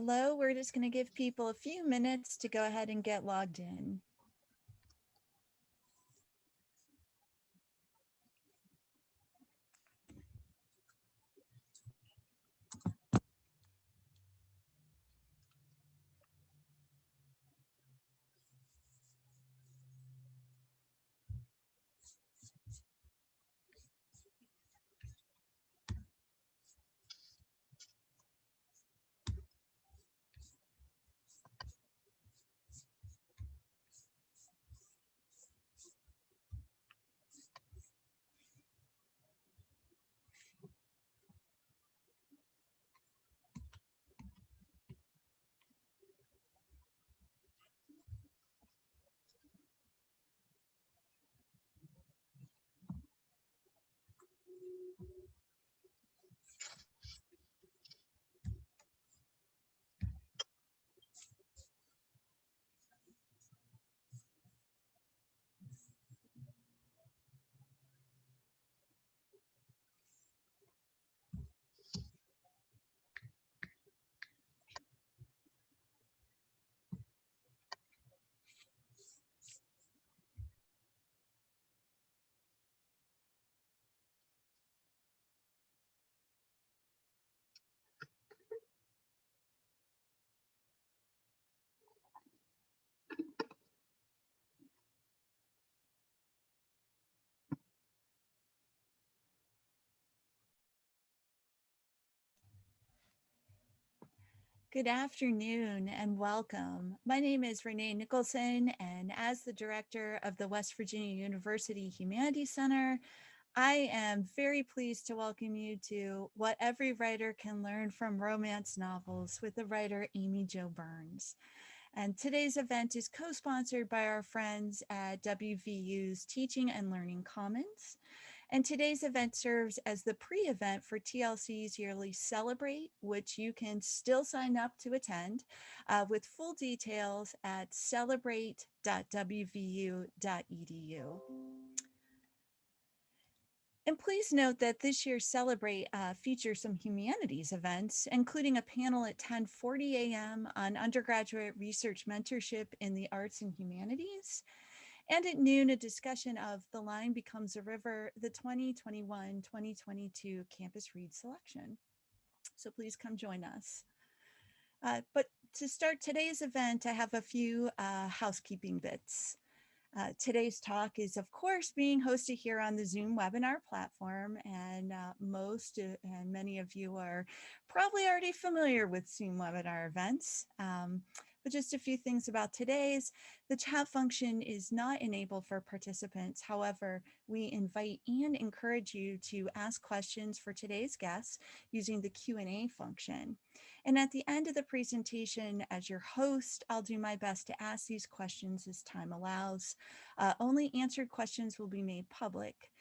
Hello, we're just going to give people a few minutes to go ahead and get logged in. Good afternoon and welcome. My name is Renee Nicholson, and as the director of the West Virginia University Humanities Center, I am very pleased to welcome you to What Every Writer Can Learn from Romance Novels with the writer Amy Jo Burns. And today's event is co-sponsored by our friends at WVU's Teaching and Learning Commons. And today's event serves as the pre-event for TLC's yearly Celebrate, which you can still sign up to attend with full details at celebrate.wvu.edu. And please note that this year's Celebrate features some humanities events, including a panel at 10:40 a.m. on undergraduate research mentorship in the arts and humanities. And at noon, a discussion of The Line Becomes a River, the 2021-2022 Campus Read Selection. So please come join us. But to start today's event, I have a few housekeeping bits. Today's talk is, of course, being hosted here on the Zoom webinar platform, and and many of you are probably already familiar with Zoom webinar events. But just a few things about today's. The chat function is not enabled for participants. However, we invite and encourage you to ask questions for today's guests using the Q&A function. And at the end of the presentation, as your host, I'll do my best to ask these questions as time allows. Only answered questions will be made public.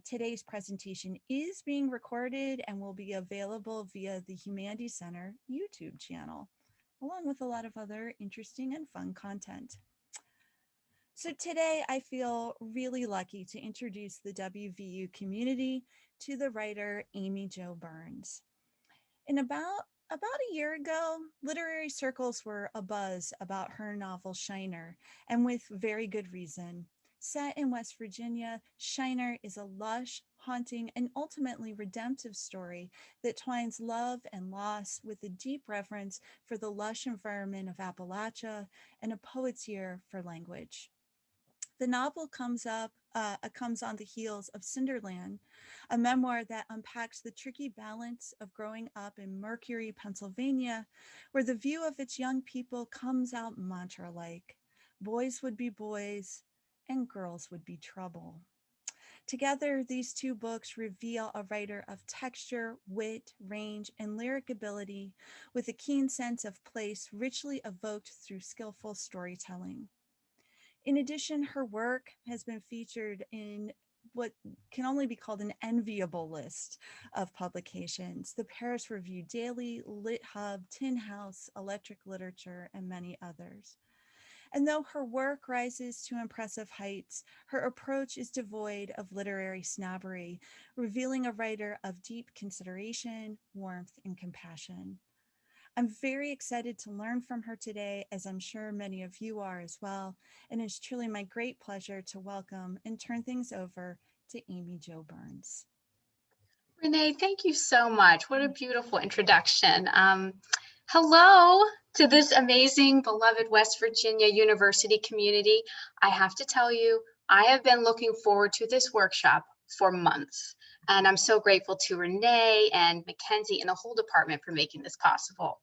Today's presentation is being recorded and will be available via the Humanities Center YouTube channel, along with a lot of other interesting and fun content. So today I feel really lucky to introduce the WVU community to the writer Amy Jo Burns. In about a year ago, literary circles were abuzz about her novel Shiner, and with very good reason. Set in West Virginia, Shiner is a lush, haunting, and ultimately redemptive story that twines love and loss with a deep reverence for the lush environment of Appalachia and a poet's ear for language. The novel comes on the heels of Cinderland, a memoir that unpacks the tricky balance of growing up in Mercury, Pennsylvania, where the view of its young people comes out mantra-like. Boys would be boys and girls would be trouble. Together, these two books reveal a writer of texture, wit, range, and lyric ability with a keen sense of place richly evoked through skillful storytelling. In addition, her work has been featured in what can only be called an enviable list of publications: the Paris Review Daily, Lit Hub, Tin House, Electric Literature, and many others. And though her work rises to impressive heights, her approach is devoid of literary snobbery, revealing a writer of deep consideration, warmth, and compassion. I'm very excited to learn from her today, as I'm sure many of you are as well. And it's truly my great pleasure to welcome and turn things over to Amy Jo Burns. Renee, thank you so much. What a beautiful introduction. Hello to this amazing, beloved West Virginia University community. I have to tell you, I have been looking forward to this workshop for months. And I'm so grateful to Renee and Mackenzie and the whole department for making this possible.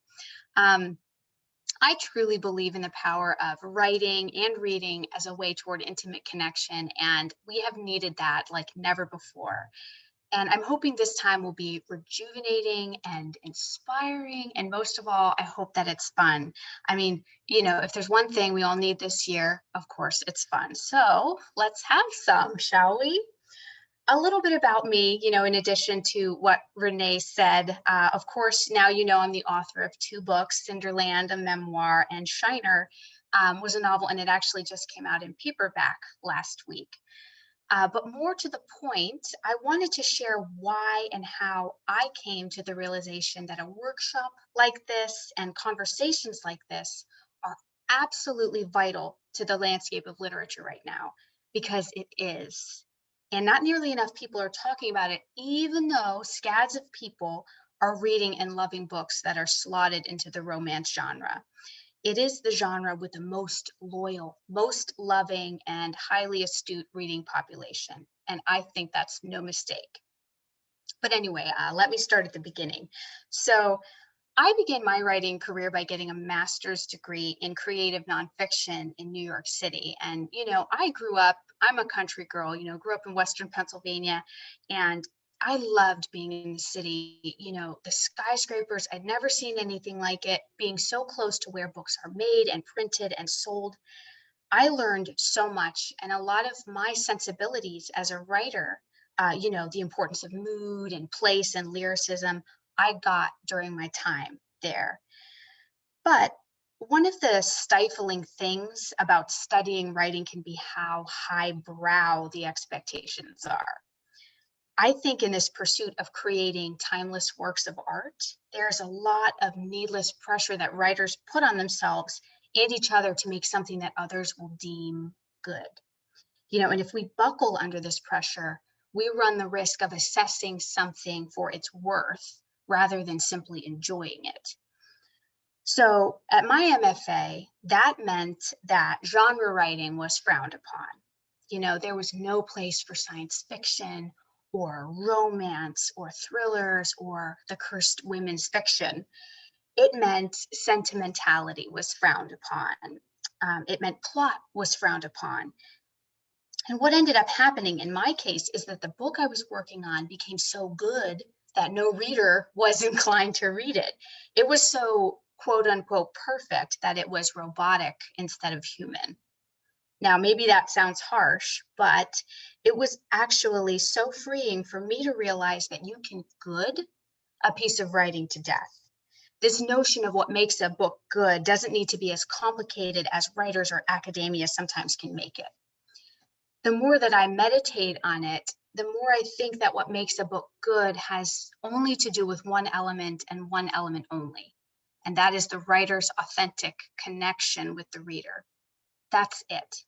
I truly believe in the power of writing and reading as a way toward intimate connection, and we have needed that like never before. And I'm hoping this time will be rejuvenating and inspiring. And most of all, I hope that it's fun. I mean, if there's one thing we all need this year, of course, it's fun. So let's have some, shall we? A little bit about me, in addition to what Renee said. Of course, now I'm the author of 2 books, Cinderland, a memoir, and Shiner was a novel, and it actually just came out in paperback last week. But more to the point, I wanted to share why and how I came to the realization that a workshop like this and conversations like this are absolutely vital to the landscape of literature right now, because it is. And not nearly enough people are talking about it, even though scads of people are reading and loving books that are slotted into the romance genre. It is the genre with the most loyal, most loving, and highly astute reading population. And I think that's no mistake. But anyway, let me start at the beginning. So I began my writing career by getting a master's degree in creative nonfiction in New York City. And, I'm a country girl, grew up in Western Pennsylvania, and I loved being in the city, the skyscrapers, I'd never seen anything like it, being so close to where books are made and printed and sold. I learned so much, and a lot of my sensibilities as a writer, the importance of mood and place and lyricism, I got during my time there. But one of the stifling things about studying writing can be how highbrow the expectations are. I think in this pursuit of creating timeless works of art, there's a lot of needless pressure that writers put on themselves and each other to make something that others will deem good. And if we buckle under this pressure, we run the risk of assessing something for its worth rather than simply enjoying it. So at my MFA, that meant that genre writing was frowned upon. There was no place for science fiction or romance or thrillers or the cursed women's fiction. It meant sentimentality was frowned upon. It meant plot was frowned upon. And what ended up happening in my case is that the book I was working on became so good that no reader was inclined to read it. It was so quote unquote perfect that it was robotic instead of human. Now, maybe that sounds harsh, but it was actually so freeing for me to realize that you can good a piece of writing to death. This notion of what makes a book good doesn't need to be as complicated as writers or academia sometimes can make it. The more that I meditate on it, the more I think that what makes a book good has only to do with one element and one element only, and that is the writer's authentic connection with the reader. That's it.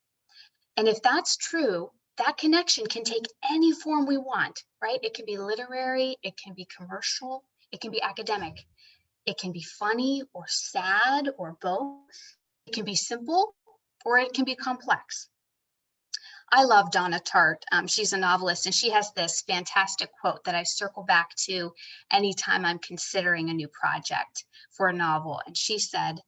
And if that's true, that connection can take any form we want, right? It can be literary, it can be commercial, it can be academic, it can be funny or sad or both. It can be simple or it can be complex. I love Donna Tartt. She's a novelist, and she has this fantastic quote that I circle back to anytime I'm considering a new project for a novel. And she said,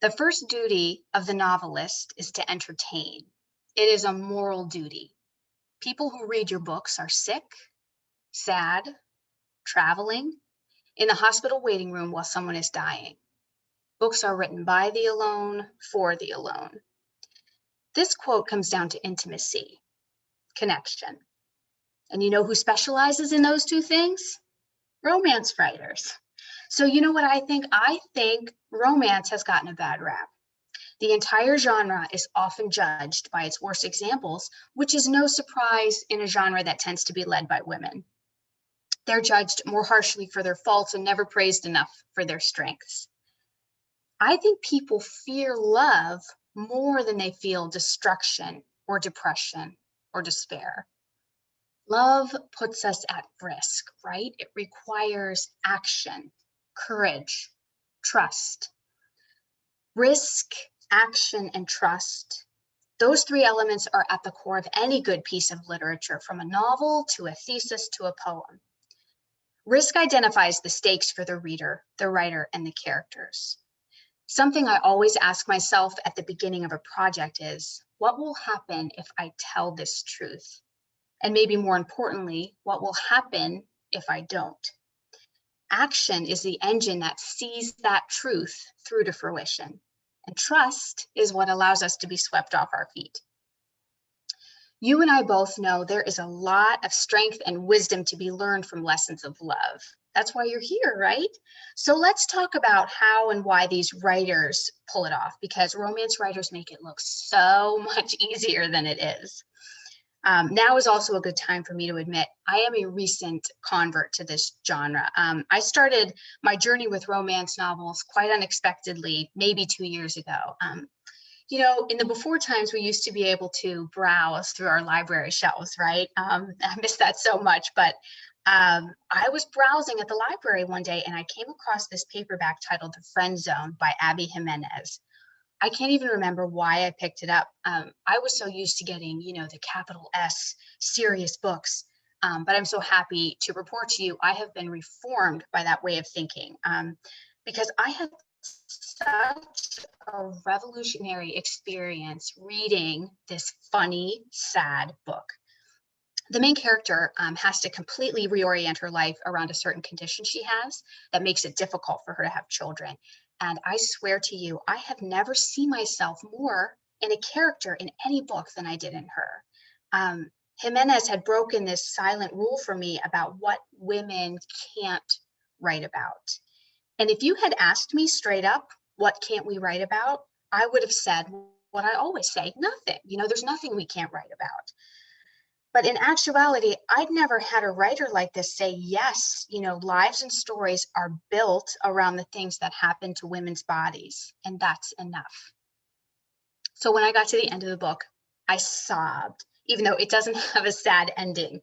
"The first duty of the novelist is to entertain. It is a moral duty. People who read your books are sick, sad, traveling, in the hospital waiting room while someone is dying. Books are written by the alone, for the alone." This quote comes down to intimacy, connection. And you know who specializes in those two things? Romance writers. So you know what I think? I think romance has gotten a bad rap. The entire genre is often judged by its worst examples, which is no surprise in a genre that tends to be led by women. They're judged more harshly for their faults and never praised enough for their strengths. I think people fear love more than they feel destruction or depression or despair. Love puts us at risk, right? It requires action, courage, trust. Risk, action, and trust. Those three elements are at the core of any good piece of literature, from a novel to a thesis to a poem. Risk identifies the stakes for the reader, the writer, and the characters. Something I always ask myself at the beginning of a project is, what will happen if I tell this truth? And maybe more importantly, what will happen if I don't? Action is the engine that sees that truth through to fruition. And trust is what allows us to be swept off our feet. You and I both know there is a lot of strength and wisdom to be learned from lessons of love. That's why you're here, right? So let's talk about how and why these writers pull it off, because romance writers make it look so much easier than it is. Now is also a good time for me to admit I am a recent convert to this genre. I started my journey with romance novels quite unexpectedly, maybe 2 years ago. In the before times, we used to be able to browse through our library shelves, right? I miss that so much, but I was browsing at the library one day and I came across this paperback titled The Friend Zone by Abby Jimenez. I can't even remember why I picked it up. I was so used to getting, the capital S serious books. But I'm so happy to report to you, I have been reformed by that way of thinking, because I had such a revolutionary experience reading this funny, sad book. The main character has to completely reorient her life around a certain condition she has that makes it difficult for her to have children. And I swear to you, I have never seen myself more in a character in any book than I did in her. Jimenez had broken this silent rule for me about what women can't write about. And if you had asked me straight up, what can't we write about? I would have said what I always say, nothing. There's nothing we can't write about. But in actuality, I'd never had a writer like this say, yes, lives and stories are built around the things that happen to women's bodies, and that's enough. So when I got to the end of the book, I sobbed, even though it doesn't have a sad ending.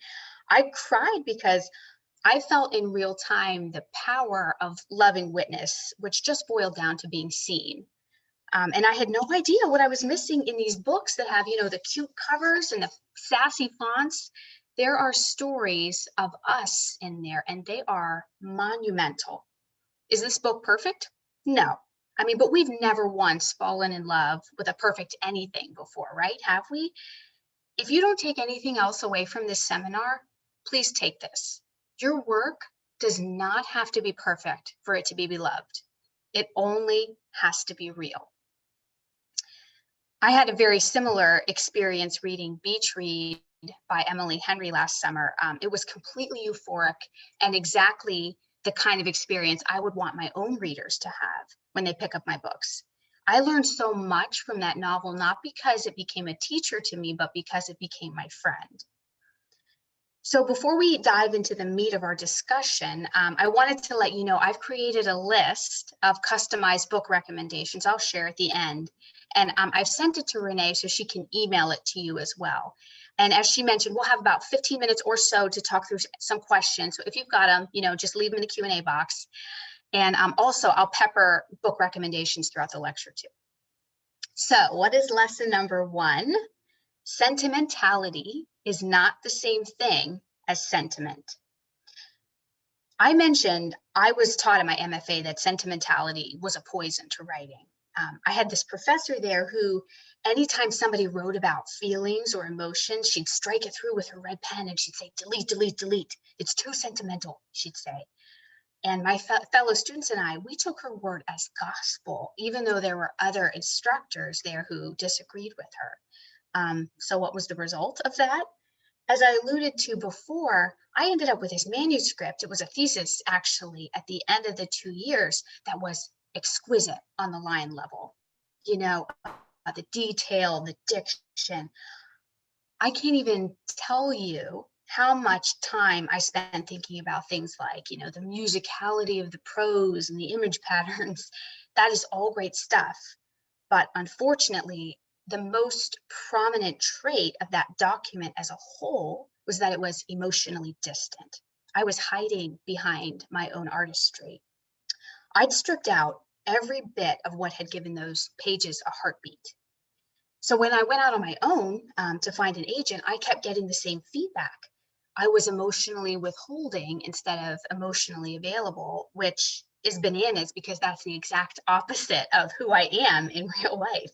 I cried because I felt in real time the power of loving witness, which just boiled down to being seen. And I had no idea what I was missing in these books that have, the cute covers and the sassy fonts. There are stories of us in there, and they are monumental. Is this book perfect? No. But we've never once fallen in love with a perfect anything before, right? Have we? If you don't take anything else away from this seminar, please take this. Your work does not have to be perfect for it to be beloved. It only has to be real. I had a very similar experience reading Beach Read by Emily Henry last summer. It was completely euphoric and exactly the kind of experience I would want my own readers to have when they pick up my books. I learned so much from that novel, not because it became a teacher to me, but because it became my friend. So before we dive into the meat of our discussion, I wanted to let you know I've created a list of customized book recommendations I'll share at the end. And I've sent it to Renee so she can email it to you as well. And as she mentioned, we'll have about 15 minutes or so to talk through some questions. So if you've got them, just leave them in the Q&A box. And also I'll pepper book recommendations throughout the lecture too. So what is lesson number 1? Sentimentality is not the same thing as sentiment. I mentioned I was taught in my MFA that sentimentality was a poison to writing. I had this professor there who, anytime somebody wrote about feelings or emotions, she'd strike it through with her red pen and she'd say, delete, delete, delete. It's too sentimental, she'd say. And my fellow students and I, we took her word as gospel, even though there were other instructors there who disagreed with her. So what was the result of that? As I alluded to before, I ended up with this manuscript. It was a thesis, actually, at the end of the 2 years that was exquisite on the line level. The detail, the diction. I can't even tell you how much time I spent thinking about things like, the musicality of the prose and the image patterns. That is all great stuff. But unfortunately, the most prominent trait of that document as a whole was that it was emotionally distant. I was hiding behind my own artistry. I'd stripped out every bit of what had given those pages a heartbeat. So when I went out on my own to find an agent, I kept getting the same feedback. I was emotionally withholding instead of emotionally available, which is bananas because that's the exact opposite of who I am in real life.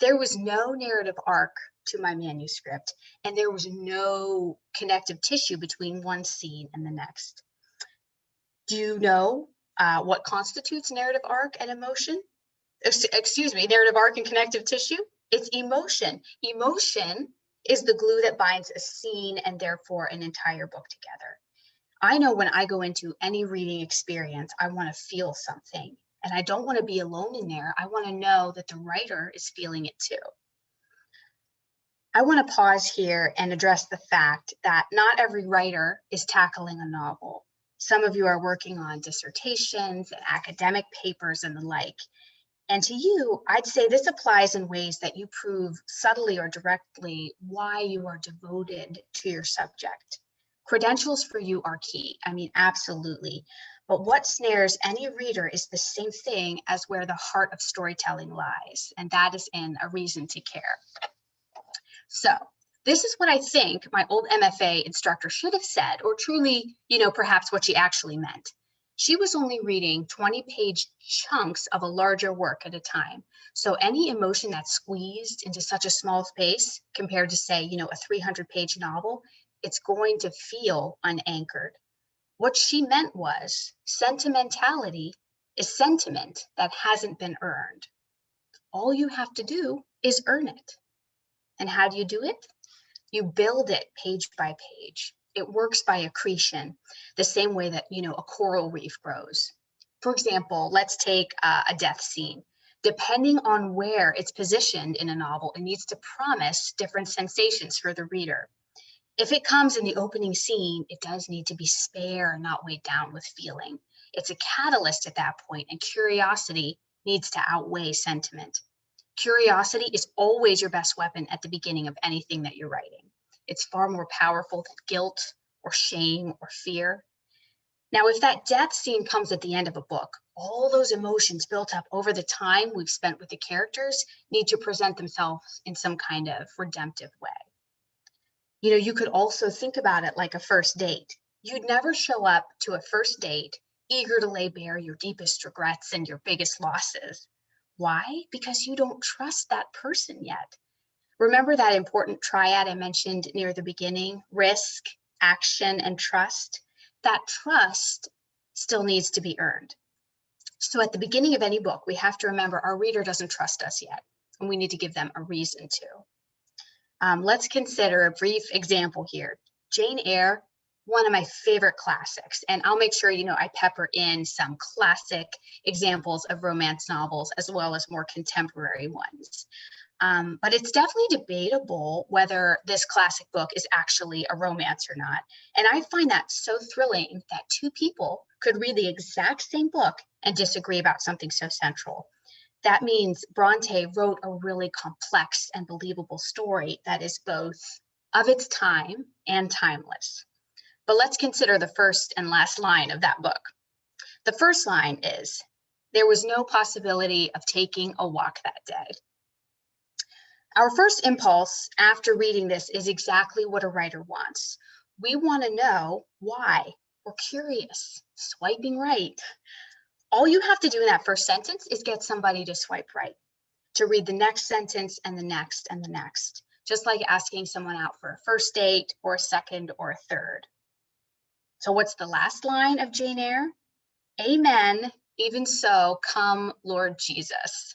There was no narrative arc to my manuscript, and there was no connective tissue between one scene and the next. Do you know what constitutes narrative arc and emotion? Excuse me, narrative arc and connective tissue? It's emotion. Emotion is the glue that binds a scene and therefore an entire book together. I know when I go into any reading experience, I want to feel something, and I don't want to be alone in there. I want to know that the writer is feeling it too. I want to pause here and address the fact that not every writer is tackling a novel. Some of you are working on dissertations and academic papers and the like. And to you, I'd say this applies in ways that you prove subtly or directly why you are devoted to your subject. Credentials for you are key. I mean, absolutely. But what snares any reader is the same thing as where the heart of storytelling lies, and that is in a reason to care. So this is what I think my old MFA instructor should have said, or truly, perhaps what she actually meant. She was only reading 20-page chunks of a larger work at a time. So any emotion that's squeezed into such a small space compared to, say, a 300-page novel, it's going to feel unanchored. What she meant was sentimentality is sentiment that hasn't been earned. All you have to do is earn it. And how do you do it? You build it page by page. It works by accretion, the same way that, a coral reef grows. For example, let's take a death scene. Depending on where it's positioned in a novel, it needs to promise different sensations for the reader. If it comes in the opening scene, it does need to be spare and not weighed down with feeling. It's a catalyst at that point, and curiosity needs to outweigh sentiment. Curiosity is always your best weapon at the beginning of anything that you're writing. It's far more powerful than guilt or shame or fear. Now, if that death scene comes at the end of a book, all those emotions built up over the time we've spent with the characters need to present themselves in some kind of redemptive way. You could also think about it like a first date. You'd never show up to a first date eager to lay bare your deepest regrets and your biggest losses. Why? Because you don't trust that person yet. Remember that important triad I mentioned near the beginning? Risk, action, and trust? That trust still needs to be earned. So at the beginning of any book, we have to remember our reader doesn't trust us yet, and we need to give them a reason to. Let's consider a brief example here. Jane Eyre, one of my favorite classics, and I'll make sure, I pepper in some classic examples of romance novels as well as more contemporary ones. But it's definitely debatable whether this classic book is actually a romance or not. And I find that so thrilling that two people could read the exact same book and disagree about something so central. That means Bronte wrote a really complex and believable story that is both of its time and timeless. But let's consider the first and last line of that book. The first line is, "There was no possibility of taking a walk that day." Our first impulse after reading this is exactly what a writer wants. We want to know why. We're curious, swiping right. All you have to do in that first sentence is get somebody to swipe right, to read the next sentence and the next and the next, just like asking someone out for a first date or a second or a third. So what's the last line of Jane Eyre? Amen, even so, come Lord Jesus.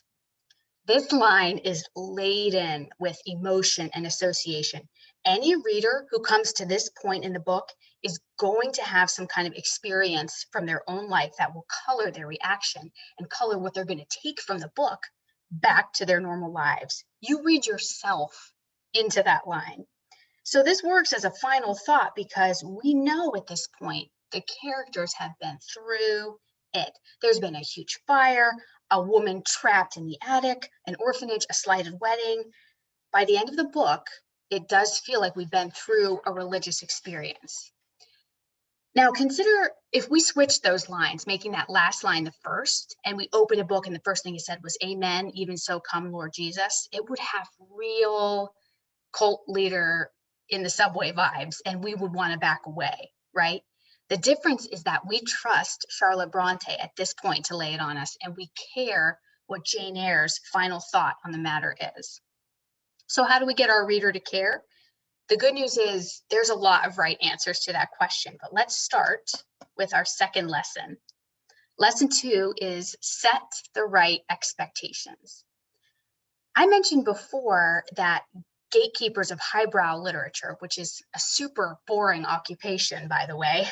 This line is laden with emotion and association. Any reader who comes to this point in the book is going to have some kind of experience from their own life that will color their reaction and color what they're going to take from the book back to their normal lives. You read yourself into that line. So this works as a final thought because we know at this point the characters have been through it. There's been a huge fire, a woman trapped in the attic, an orphanage, a slighted wedding. By the end of the book, it does feel like we've been through a religious experience. Now consider if we switch those lines, making that last line the first, and we open a book and the first thing it said was, "Amen, even so come Lord Jesus," it would have real cult leader in the subway vibes, and we would want to back away, right? The difference is that we trust Charlotte Bronte at this point to lay it on us, and we care what Jane Eyre's final thought on the matter is. So how do we get our reader to care? The good news is there's a lot of right answers to that question, but let's start with our second lesson. Lesson 2 is set the right expectations. I mentioned before that gatekeepers of highbrow literature, which is a super boring occupation, by the way,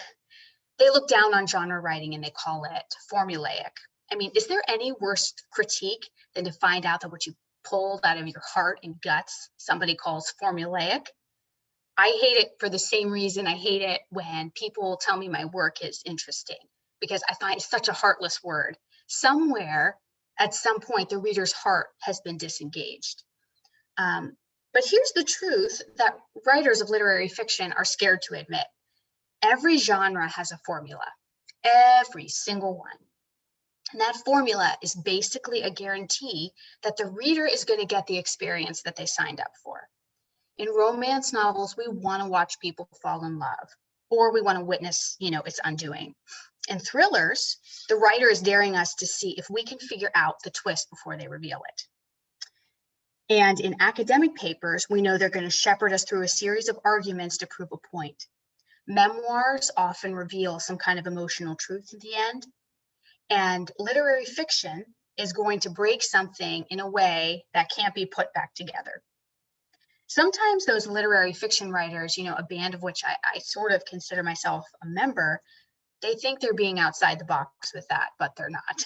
they look down on genre writing and they call it formulaic. I mean, is there any worse critique than to find out that what you pulled out of your heart and guts, somebody calls formulaic? I hate it for the same reason I hate it when people tell me my work is interesting, because I find it's such a heartless word. Somewhere, at some point, the reader's heart has been disengaged. But here's the truth that writers of literary fiction are scared to admit. Every genre has a formula, every single one. And that formula is basically a guarantee that the reader is going to get the experience that they signed up for. In romance novels, we want to watch people fall in love, or we want to witness, its undoing. In thrillers, the writer is daring us to see if we can figure out the twist before they reveal it. And in academic papers, we know they're going to shepherd us through a series of arguments to prove a point. Memoirs often reveal some kind of emotional truth at the end. And literary fiction is going to break something in a way that can't be put back together. Sometimes those literary fiction writers, a band of which I sort of consider myself a member, they think they're being outside the box with that, but they're not.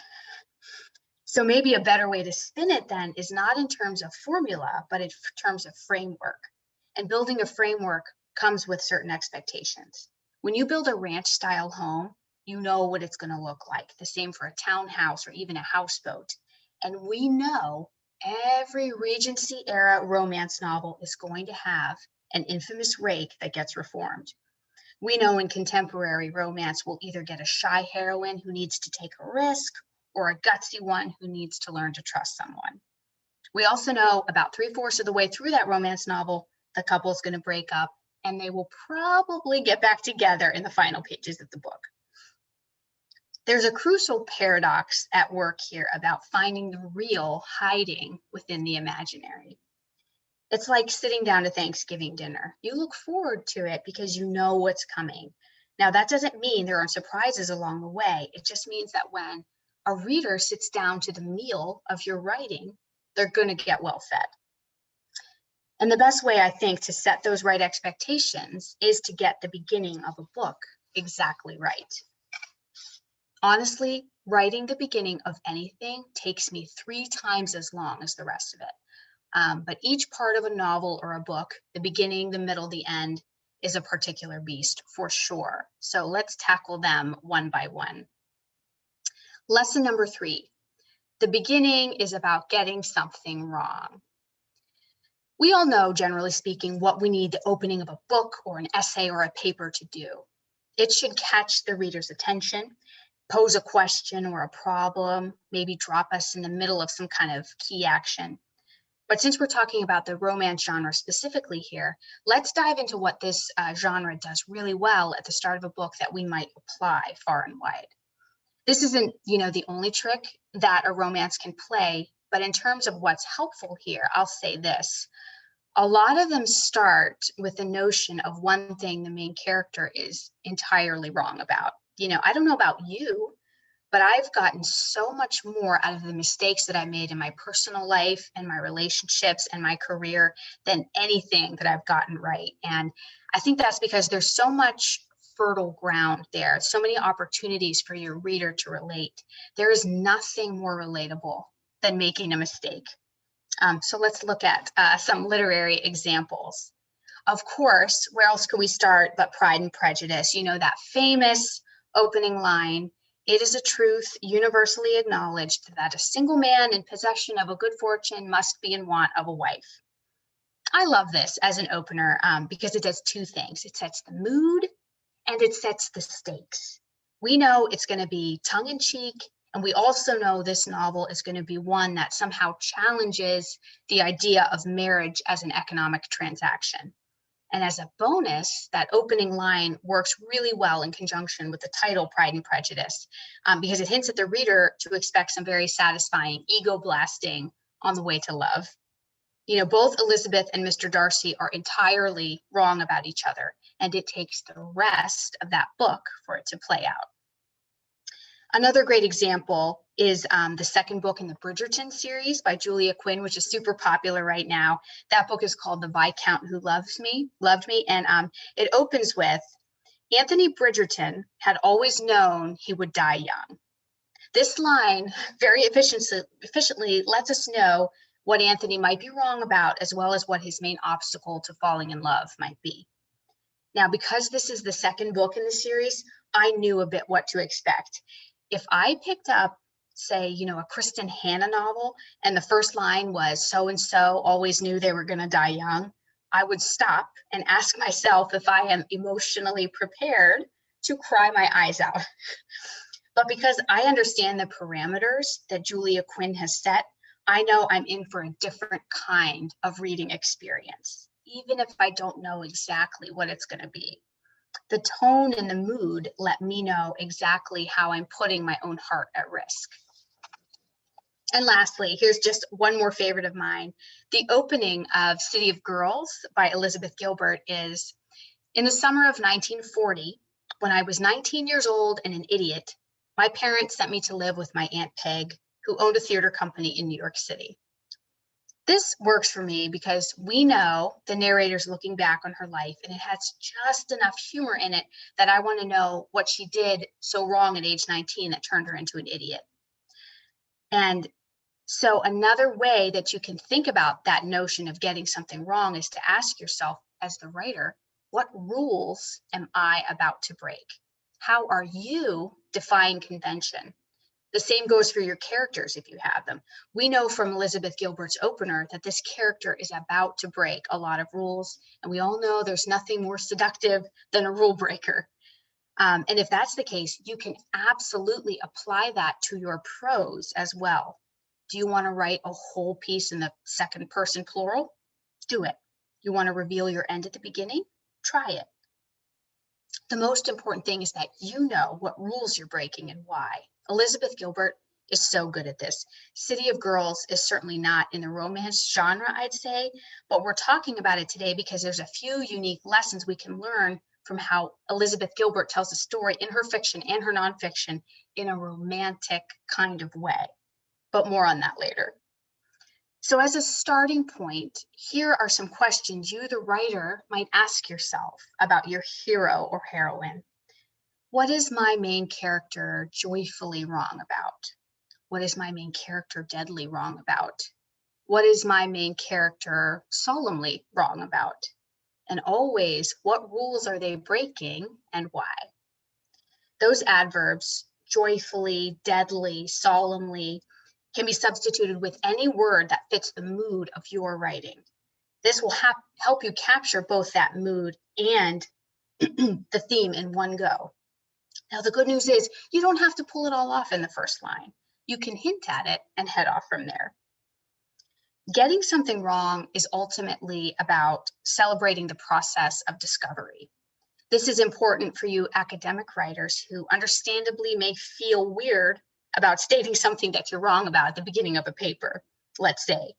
So maybe a better way to spin it then is not in terms of formula, but in terms of framework. And building a framework comes with certain expectations. When you build a ranch style home, you know what it's going to look like. The same for a townhouse or even a houseboat. And we know every Regency era romance novel is going to have an infamous rake that gets reformed. We know in contemporary romance we'll either get a shy heroine who needs to take a risk or a gutsy one who needs to learn to trust someone. We also know about 3/4 of the way through that romance novel, the couple is going to break up and they will probably get back together in the final pages of the book. There's a crucial paradox at work here about finding the real hiding within the imaginary. It's like sitting down to Thanksgiving dinner. You look forward to it because you know what's coming. Now, that doesn't mean there aren't surprises along the way. It just means that when a reader sits down to the meal of your writing, they're going to get well fed. And the best way, I think, to set those right expectations is to get the beginning of a book exactly right. Honestly, writing the beginning of anything takes me 3 times as long as the rest of it. But each part of a novel or a book, the beginning, the middle, the end, is a particular beast for sure. So let's tackle them one by one. Lesson number 3, the beginning is about getting something wrong. We all know, generally speaking, what we need the opening of a book or an essay or a paper to do. It should catch the reader's attention, pose a question or a problem, maybe drop us in the middle of some kind of key action. But since we're talking about the romance genre specifically here, let's dive into what this genre does really well at the start of a book that we might apply far and wide. This isn't, the only trick that a romance can play, but in terms of what's helpful here, I'll say this. A lot of them start with the notion of one thing the main character is entirely wrong about. I don't know about you, but I've gotten so much more out of the mistakes that I made in my personal life and my relationships and my career than anything that I've gotten right. And I think that's because there's so much fertile ground there, so many opportunities for your reader to relate. There is nothing more relatable than making a mistake. So let's look at some literary examples. Of course, where else could we start but Pride and Prejudice? That famous opening line, It is a truth universally acknowledged that a single man in possession of a good fortune must be in want of a wife. I love this as an opener because it does two things. It sets the mood and it sets the stakes. We know it's going to be tongue-in-cheek, and we also know this novel is going to be one that somehow challenges the idea of marriage as an economic transaction. And as a bonus, that opening line works really well in conjunction with the title, Pride and Prejudice, because it hints at the reader to expect some very satisfying ego blasting on the way to love. You know, both Elizabeth and Mr. Darcy are entirely wrong about each other, and it takes the rest of that book for it to play out. Another great example is the second book in the Bridgerton series by Julia Quinn, which is super popular right now. That book is called The Viscount Who Loved Me, and it opens with, Anthony Bridgerton had always known he would die young. This line very efficiently lets us know what Anthony might be wrong about, as well as what his main obstacle to falling in love might be. Now, because this is the second book in the series, I knew a bit what to expect. If I picked up, say, a Kristen Hanna novel, and the first line was, so-and-so always knew they were going to die young, I would stop and ask myself if I am emotionally prepared to cry my eyes out. But because I understand the parameters that Julia Quinn has set, I know I'm in for a different kind of reading experience, even if I don't know exactly what it's going to be. The tone and the mood let me know exactly how I'm putting my own heart at risk. And lastly, here's just one more favorite of mine. The opening of City of Girls by Elizabeth Gilbert is, in the summer of 1940, when I was 19 years old and an idiot, my parents sent me to live with my Aunt Peg, who owned a theater company in New York City. This works for me because we know the narrator's looking back on her life, and it has just enough humor in it that I want to know what she did so wrong at age 19 that turned her into an idiot. And so another way that you can think about that notion of getting something wrong is to ask yourself, as the writer, what rules am I about to break? How are you defying convention? The same goes for your characters if you have them. We know from Elizabeth Gilbert's opener that this character is about to break a lot of rules, and we all know there's nothing more seductive than a rule breaker. And if that's the case, you can absolutely apply that to your prose as well. Do you want to write a whole piece in the second person plural? Do it. You want to reveal your end at the beginning? Try it. The most important thing is that you know what rules you're breaking and why. Elizabeth Gilbert is so good at this. City of Girls is certainly not in the romance genre, I'd say, but we're talking about it today because there's a few unique lessons we can learn from how Elizabeth Gilbert tells a story in her fiction and her nonfiction in a romantic kind of way. But more on that later. So as a starting point, here are some questions you, the writer, might ask yourself about your hero or heroine. What is my main character joyfully wrong about? What is my main character deadly wrong about? What is my main character solemnly wrong about? And always, what rules are they breaking and why? Those adverbs, joyfully, deadly, solemnly, can be substituted with any word that fits the mood of your writing. This will help you capture both that mood and the theme in one go. Now, the good news is you don't have to pull it all off in the first line. You can hint at it and head off from there. Getting something wrong is ultimately about celebrating the process of discovery. This is important for you academic writers who understandably may feel weird about stating something that you're wrong about at the beginning of a paper, let's say.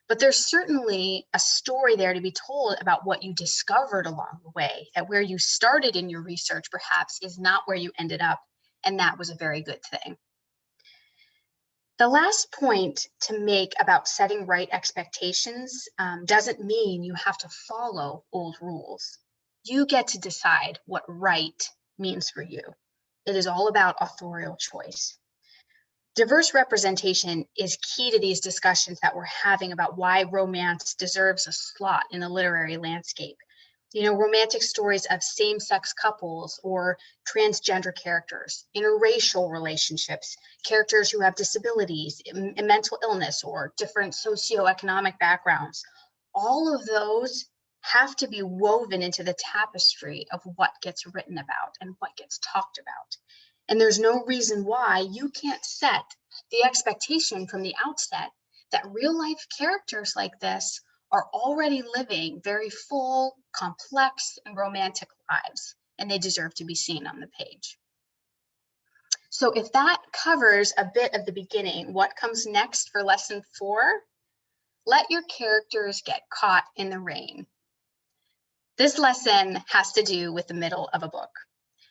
But there's certainly a story there to be told about what you discovered along the way, that where you started in your research perhaps is not where you ended up, and that was a very good thing. The last point to make about setting right expectations doesn't mean you have to follow old rules. You get to decide what right means for you. It is all about authorial choice. Diverse representation is key to these discussions that we're having about why romance deserves a slot in the literary landscape. Romantic stories of same-sex couples or transgender characters, interracial relationships, characters who have disabilities, mental illness, or different socioeconomic backgrounds. All of those have to be woven into the tapestry of what gets written about and what gets talked about. And there's no reason why you can't set the expectation from the outset that real life characters like this are already living very full, complex, and romantic lives, and they deserve to be seen on the page. So if that covers a bit of the beginning, what comes next for lesson 4? Let your characters get caught in the rain. This lesson has to do with the middle of a book.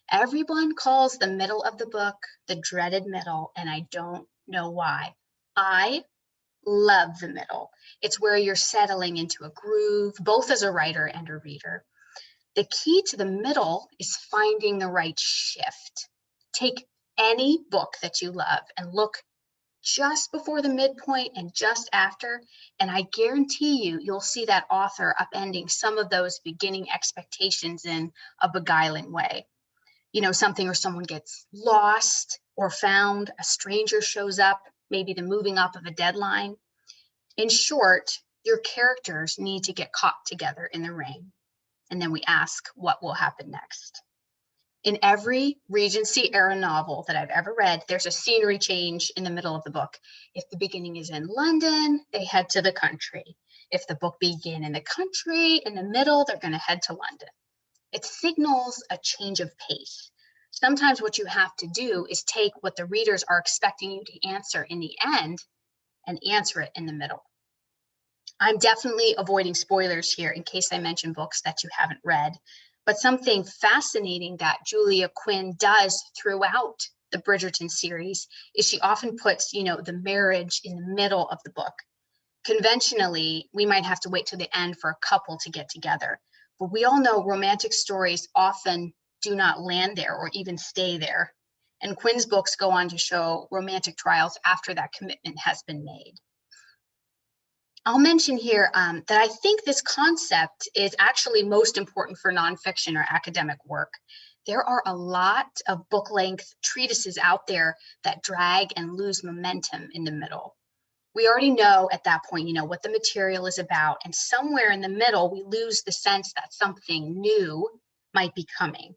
Everyone calls the middle of the book the dreaded middle, and I don't know why. I love the middle. It's where you're settling into a groove, both as a writer and a reader. The key to the middle is finding the right shift. Take any book that you love and look just before the midpoint and just after, and I guarantee you'll see that author upending some of those beginning expectations in a beguiling way. Something where someone gets lost or found, a stranger shows up, maybe the moving up of a deadline. In short, your characters need to get caught together in the rain. And then we ask what will happen next. In every Regency era novel that I've ever read, there's a scenery change in the middle of the book. If the beginning is in London, they head to the country. If the book begins in the country, in the middle, they're going to head to London. It signals a change of pace. Sometimes what you have to do is take what the readers are expecting you to answer in the end and answer it in the middle. I'm definitely avoiding spoilers here in case I mention books that you haven't read, but something fascinating that Julia Quinn does throughout the Bridgerton series is she often puts, the marriage in the middle of the book. Conventionally, we might have to wait till the end for a couple to get together, but we all know romantic stories often do not land there or even stay there. And Quinn's books go on to show romantic trials after that commitment has been made. I'll mention here that I think this concept is actually most important for nonfiction or academic work. There are a lot of book-length treatises out there that drag and lose momentum in the middle. We already know at that point, what the material is about, and somewhere in the middle, we lose the sense that something new might be coming.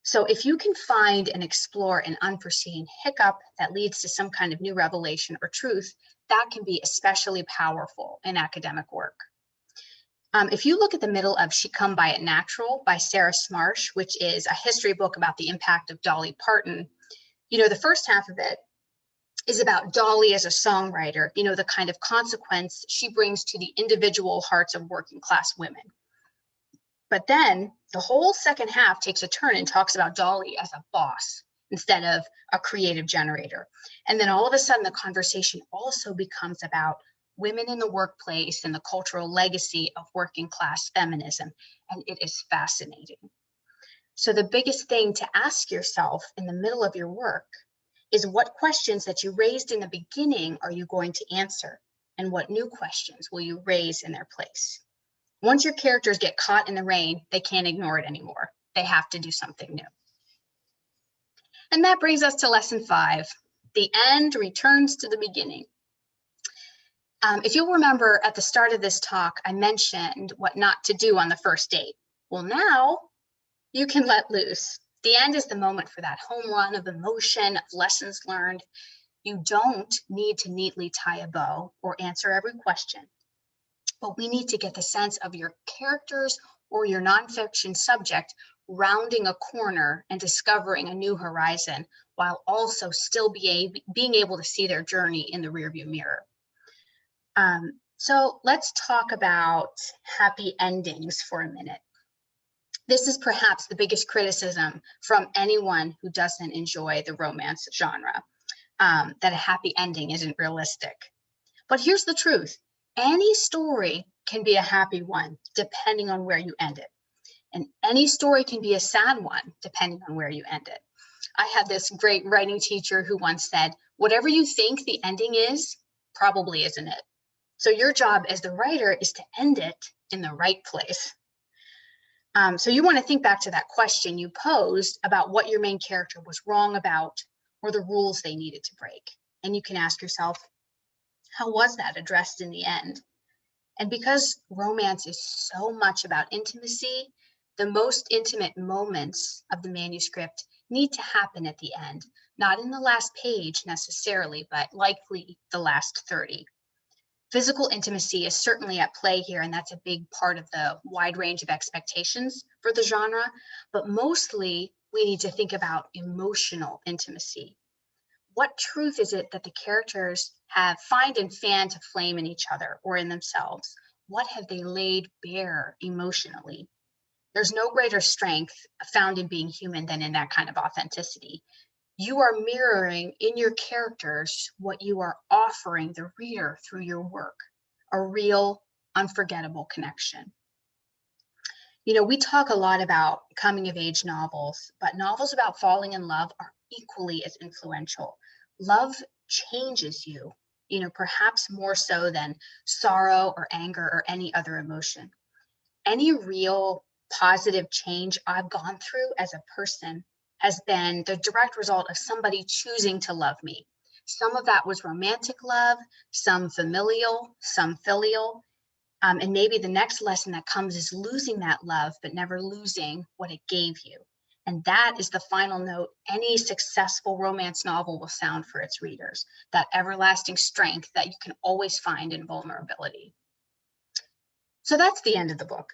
So if you can find and explore an unforeseen hiccup that leads to some kind of new revelation or truth, that can be especially powerful in academic work. If you look at the middle of She Come By It Natural by Sarah Smarsh, which is a history book about the impact of Dolly Parton, the first half of it is about Dolly as a songwriter, the kind of consequence she brings to the individual hearts of working class women. But then the whole second half takes a turn and talks about Dolly as a boss instead of a creative generator. And then all of a sudden, the conversation also becomes about women in the workplace and the cultural legacy of working class feminism. And it is fascinating. So the biggest thing to ask yourself in the middle of your work is what questions that you raised in the beginning are you going to answer? And what new questions will you raise in their place? Once your characters get caught in the rain, they can't ignore it anymore. They have to do something new. And that brings us to lesson 5. The end returns to the beginning. If you'll remember at the start of this talk, I mentioned what not to do on the first date. Well, now you can let loose. The end is the moment for that home run of emotion, of lessons learned. You don't need to neatly tie a bow or answer every question. But we need to get the sense of your characters or your nonfiction subject rounding a corner and discovering a new horizon while also still being able to see their journey in the rearview mirror. So let's talk about happy endings for a minute. This is perhaps the biggest criticism from anyone who doesn't enjoy the romance genre, that a happy ending isn't realistic. But here's the truth. Any story can be a happy one, depending on where you end it. And any story can be a sad one, depending on where you end it. I had this great writing teacher who once said, whatever you think the ending is, probably isn't it. So your job as the writer is to end it in the right place. So you want to think back to that question you posed about what your main character was wrong about or the rules they needed to break. And you can ask yourself, how was that addressed in the end? And because romance is so much about intimacy, the most intimate moments of the manuscript need to happen at the end, not in the last page necessarily, but likely the last 30. Physical intimacy is certainly at play here, and that's a big part of the wide range of expectations for the genre. But mostly, we need to think about emotional intimacy. What truth is it that the characters have find and fan to flame in each other or in themselves? What have they laid bare emotionally? There's no greater strength found in being human than in that kind of authenticity. You are mirroring in your characters what you are offering the reader through your work, a real, unforgettable connection. You know, we talk a lot about coming of age novels, but novels about falling in love are equally as influential. Love changes you, perhaps more so than sorrow or anger or any other emotion. Any real positive change I've gone through as a person has been the direct result of somebody choosing to love me. Some of that was romantic love, some familial, some filial. And maybe the next lesson that comes is losing that love, but never losing what it gave you. And that is the final note any successful romance novel will sound for its readers, that everlasting strength that you can always find in vulnerability. So that's the end of the book.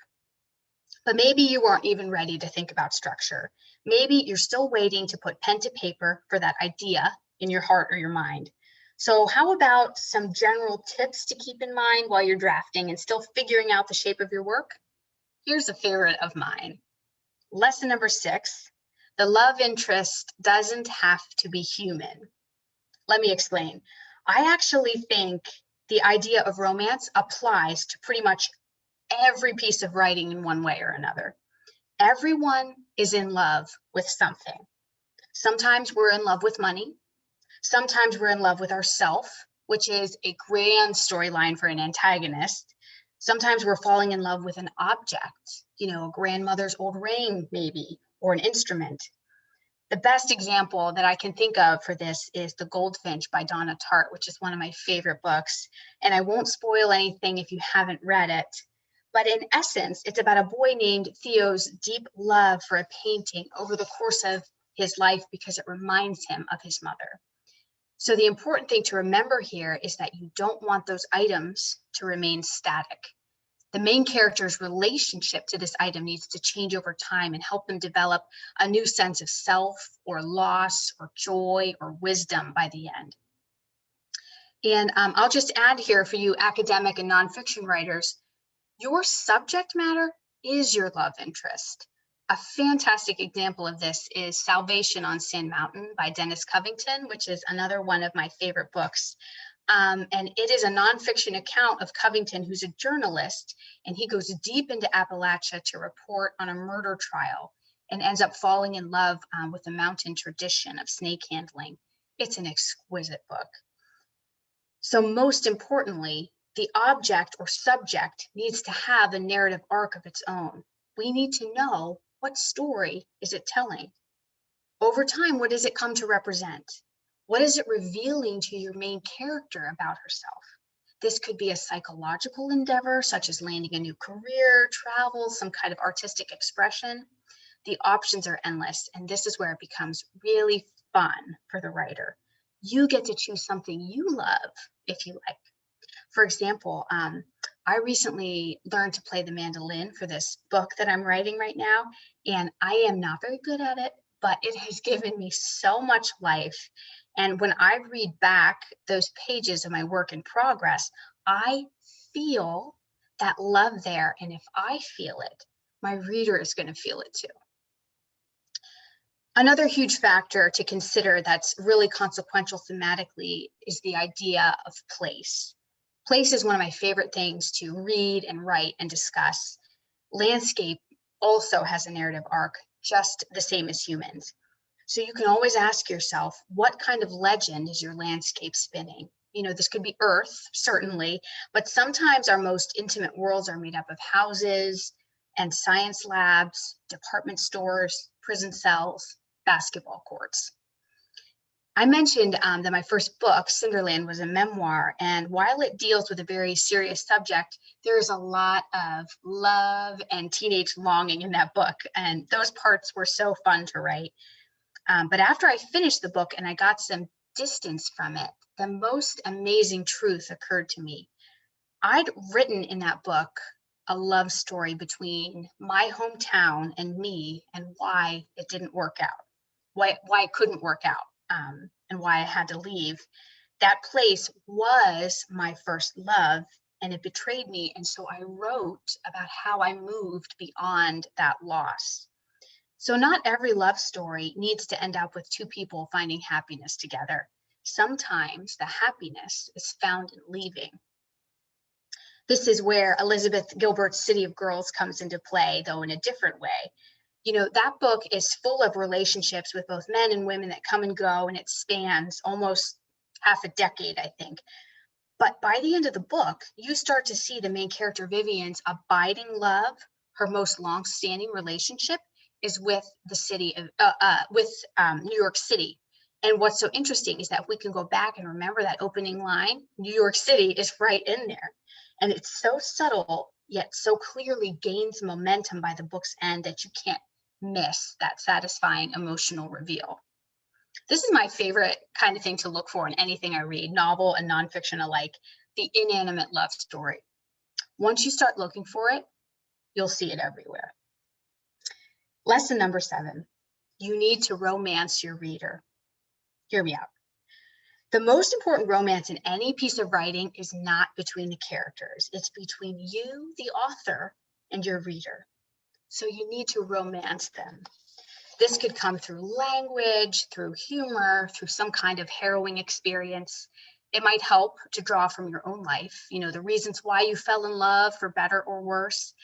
But maybe you aren't even ready to think about structure. Maybe you're still waiting to put pen to paper for that idea in your heart or your mind. So how about some general tips to keep in mind while you're drafting and still figuring out the shape of your work? Here's a favorite of mine. Lesson number 6, the love interest doesn't have to be human. Let me explain. I actually think the idea of romance applies to pretty much every piece of writing in one way or another. Everyone is in love with something. Sometimes we're in love with money. Sometimes we're in love with ourself, which is a grand storyline for an antagonist. Sometimes we're falling in love with an object, a grandmother's old ring, maybe, or an instrument. The best example that I can think of for this is The Goldfinch by Donna Tartt, which is one of my favorite books. And I won't spoil anything if you haven't read it. But in essence, it's about a boy named Theo's deep love for a painting over the course of his life because it reminds him of his mother. So the important thing to remember here is that you don't want those items to remain static. The main character's relationship to this item needs to change over time and help them develop a new sense of self or loss or joy or wisdom by the end. And I'll just add here for you academic and nonfiction writers, your subject matter is your love interest. A fantastic example of this is Salvation on Sand Mountain by Dennis Covington, which is another one of my favorite books. And it is a nonfiction account of Covington, who's a journalist, and he goes deep into Appalachia to report on a murder trial and ends up falling in love with the mountain tradition of snake handling. It's an exquisite book. So most importantly, the object or subject needs to have a narrative arc of its own. We need to know what story is it telling. Over time, what does it come to represent? What is it revealing to your main character about herself? This could be a psychological endeavor, such as landing a new career, travel, some kind of artistic expression. The options are endless, and this is where it becomes really fun for the writer. You get to choose something you love if you like. For example, I recently learned to play the mandolin for this book that I'm writing right now, and I am not very good at it, but it has given me so much life. And when I read back those pages of my work in progress, I feel that love there. And if I feel it, my reader is going to feel it too. Another huge factor to consider that's really consequential thematically is the idea of place. Place is one of my favorite things to read and write and discuss. Landscape also has a narrative arc, just the same as humans. So you can always ask yourself, what kind of legend is your landscape spinning? This could be Earth, certainly, but sometimes our most intimate worlds are made up of houses and science labs, department stores, prison cells, basketball courts. I mentioned that my first book, Cinderland, was a memoir, and while it deals with a very serious subject, there is a lot of love and teenage longing in that book, and those parts were so fun to write. But after I finished the book and I got some distance from it, the most amazing truth occurred to me. I'd written in that book a love story between my hometown and me, and why it didn't work out, why it couldn't work out, and why I had to leave. That place was my first love, and it betrayed me. And so I wrote about how I moved beyond that loss. So not every love story needs to end up with two people finding happiness together. Sometimes the happiness is found in leaving. This is where Elizabeth Gilbert's City of Girls comes into play, though in a different way. You know, that book is full of relationships with both men and women that come and go, and it spans almost half a decade, I think. But by the end of the book, you start to see the main character Vivian's abiding love, her most long-standing relationship, is with the city of New York City. And what's so interesting is that we can go back and remember that opening line. New York City is right in there, and it's so subtle yet so clearly gains momentum by the book's end that you can't miss that satisfying emotional reveal. This is my favorite kind of thing to look for in anything I read, novel and nonfiction alike, the inanimate love story. Once you start looking for it, you'll see it everywhere. Lesson number 7, you need to romance your reader. Hear me out. The most important romance in any piece of writing is not between the characters. It's between you, the author, and your reader. So you need to romance them. This could come through language, through humor, through some kind of harrowing experience. It might help to draw from your own life, you know, the reasons why you fell in love, for better or worse.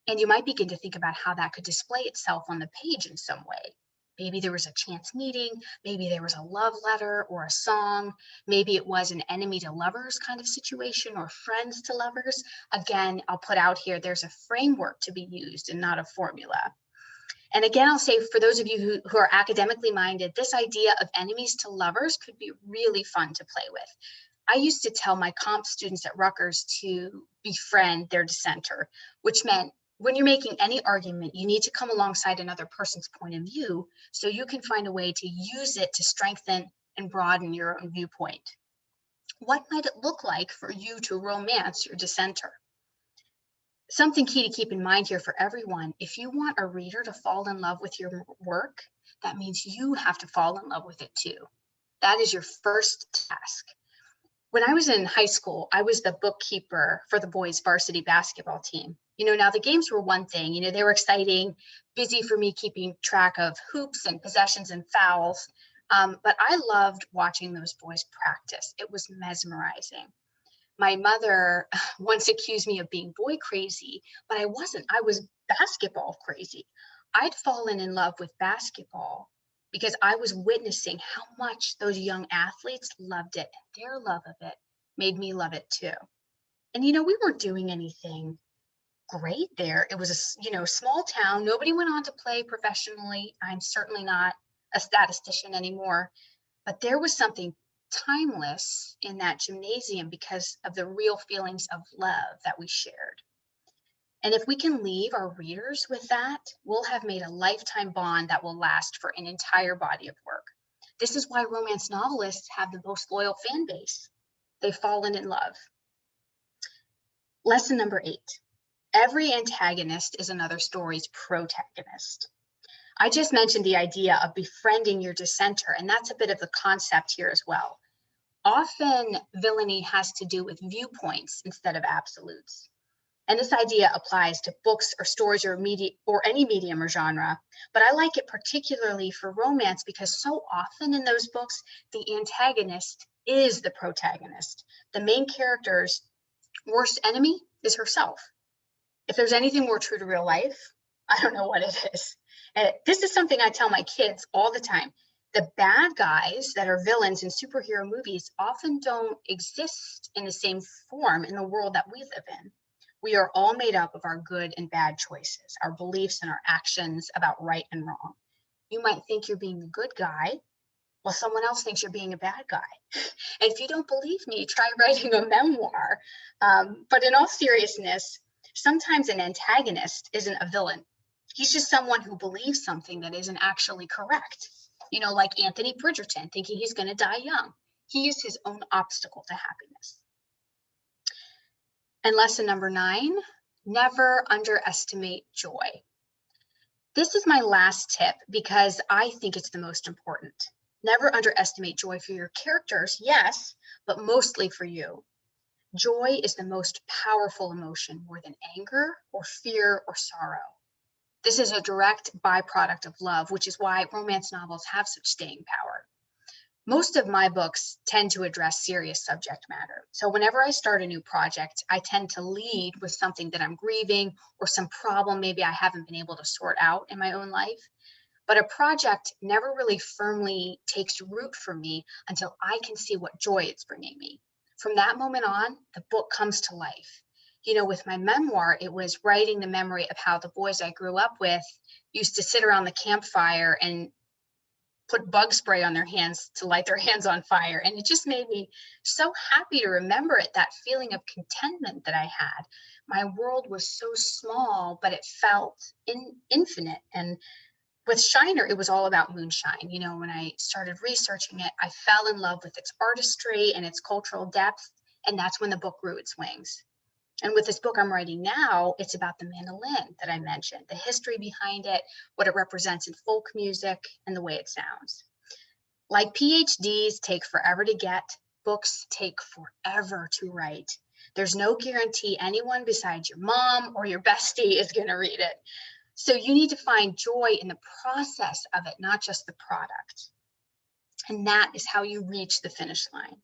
And you might begin to think about how that could display itself on the page in some way. Maybe there was a chance meeting, maybe there was a love letter or a song, maybe it was an enemy to lovers kind of situation, or friends to lovers. Again, I'll put out here, there's a framework to be used and not a formula. And again, I'll say for those of you who are academically minded, this idea of enemies to lovers could be really fun to play with. I used to tell my comp students at Rutgers to befriend their dissenter, which meant when you're making any argument, you need to come alongside another person's point of view so you can find a way to use it to strengthen and broaden your own viewpoint. What might it look like for you to romance your dissenter? Something key to keep in mind here for everyone, if you want a reader to fall in love with your work, that means you have to fall in love with it too. That is your first task. When I was in high school, I was the bookkeeper for the boys' varsity basketball team. You know, now the games were one thing, you know, they were exciting, busy for me keeping track of hoops and possessions and fouls. But I loved watching those boys practice. It was mesmerizing. My mother once accused me of being boy crazy, but I wasn't. I was basketball crazy. I'd fallen in love with basketball because I was witnessing how much those young athletes loved it. And their love of it made me love it too. And, you know, we weren't doing anything great there. It was a, small town. Nobody went on to play professionally. I'm certainly not a statistician anymore, but there was something timeless in that gymnasium because of the real feelings of love that we shared. And if we can leave our readers with that, we'll have made a lifetime bond that will last for an entire body of work. This is why romance novelists have the most loyal fan base. They've fallen in love. Lesson number 8. Every antagonist is another story's protagonist. I just mentioned the idea of befriending your dissenter, and that's a bit of the concept here as well. Often villainy has to do with viewpoints instead of absolutes. And this idea applies to books or stories or media or any medium or genre. But I like it particularly for romance because so often in those books, the antagonist is the protagonist. The main character's worst enemy is herself. If there's anything more true to real life, I don't know what it is. And this is something I tell my kids all the time. The bad guys that are villains in superhero movies often don't exist in the same form in the world that we live in. We are all made up of our good and bad choices, our beliefs and our actions about right and wrong. You might think you're being the good guy, while someone else thinks you're being a bad guy. And if you don't believe me, try writing a memoir. But in all seriousness, sometimes an antagonist isn't a villain. He's just someone who believes something that isn't actually correct. You know, like Anthony Bridgerton thinking he's going to die young. He is his own obstacle to happiness. And lesson number 9, never underestimate joy. This is my last tip because I think it's the most important. Never underestimate joy for your characters, yes, but mostly for you. Joy is the most powerful emotion, more than anger or fear or sorrow. This is a direct byproduct of love, which is why romance novels have such staying power. Most of my books tend to address serious subject matter. So whenever I start a new project, I tend to lead with something that I'm grieving or some problem maybe I haven't been able to sort out in my own life. But a project never really firmly takes root for me until I can see what joy it's bringing me. From that moment on, the book comes to life. You know, with my memoir, it was writing the memory of how the boys I grew up with used to sit around the campfire and put bug spray on their hands to light their hands on fire. And it just made me so happy to remember it, that feeling of contentment that I had. My world was so small, but it felt infinite. And with Shiner, it was all about moonshine. You know, when I started researching it, I fell in love with its artistry and its cultural depth. And that's when the book grew its wings. And with this book I'm writing now, it's about the mandolin that I mentioned, the history behind it, what it represents in folk music, and the way it sounds. Like PhDs take forever to get, books take forever to write. There's no guarantee anyone besides your mom or your bestie is going to read it. So you need to find joy in the process of it, not just the product. And that is how you reach the finish line.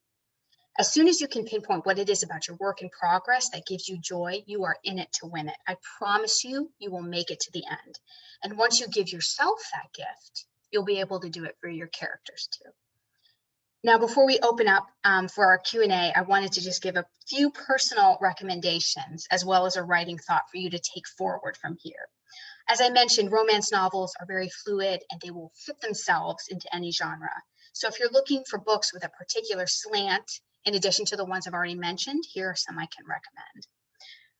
As soon as you can pinpoint what it is about your work in progress that gives you joy, you are in it to win it. I promise you, you will make it to the end. And once you give yourself that gift, you'll be able to do it for your characters too. Now, before we open up for our Q&A, I wanted to just give a few personal recommendations as well as a writing thought for you to take forward from here. As I mentioned, romance novels are very fluid and they will fit themselves into any genre. So if you're looking for books with a particular slant, in addition to the ones I've already mentioned, here are some I can recommend.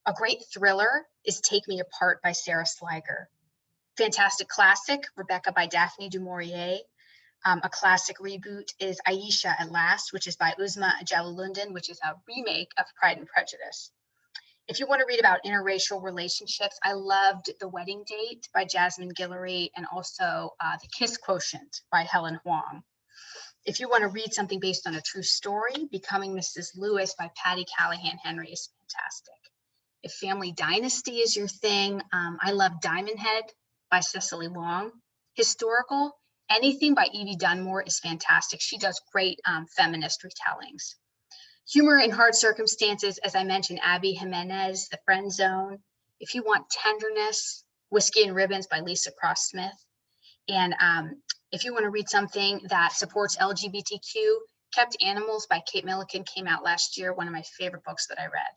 A great thriller is Take Me Apart by Sarah Sliger. Fantastic classic, Rebecca by Daphne du Maurier. A classic reboot is Aisha at Last, which is by Uzma Jalaluddin, which is a remake of Pride and Prejudice. If you want to read about interracial relationships, I loved The Wedding Date by Jasmine Guillory and also The Kiss Quotient by Helen Huang. If you want to read something based on a true story, Becoming Mrs. Lewis by Patty Callahan Henry is fantastic. If family dynasty is your thing, I love Diamond Head by Cecily Long. Historical, anything by Evie Dunmore is fantastic. She does great feminist retellings. Humor in hard circumstances, as I mentioned, Abby Jimenez, The Friend Zone. If you want tenderness, Whiskey and Ribbons by Lisa Cross Smith. And if you want to read something that supports LGBTQ, Kept Animals by Kate Milliken came out last year, one of my favorite books that I read.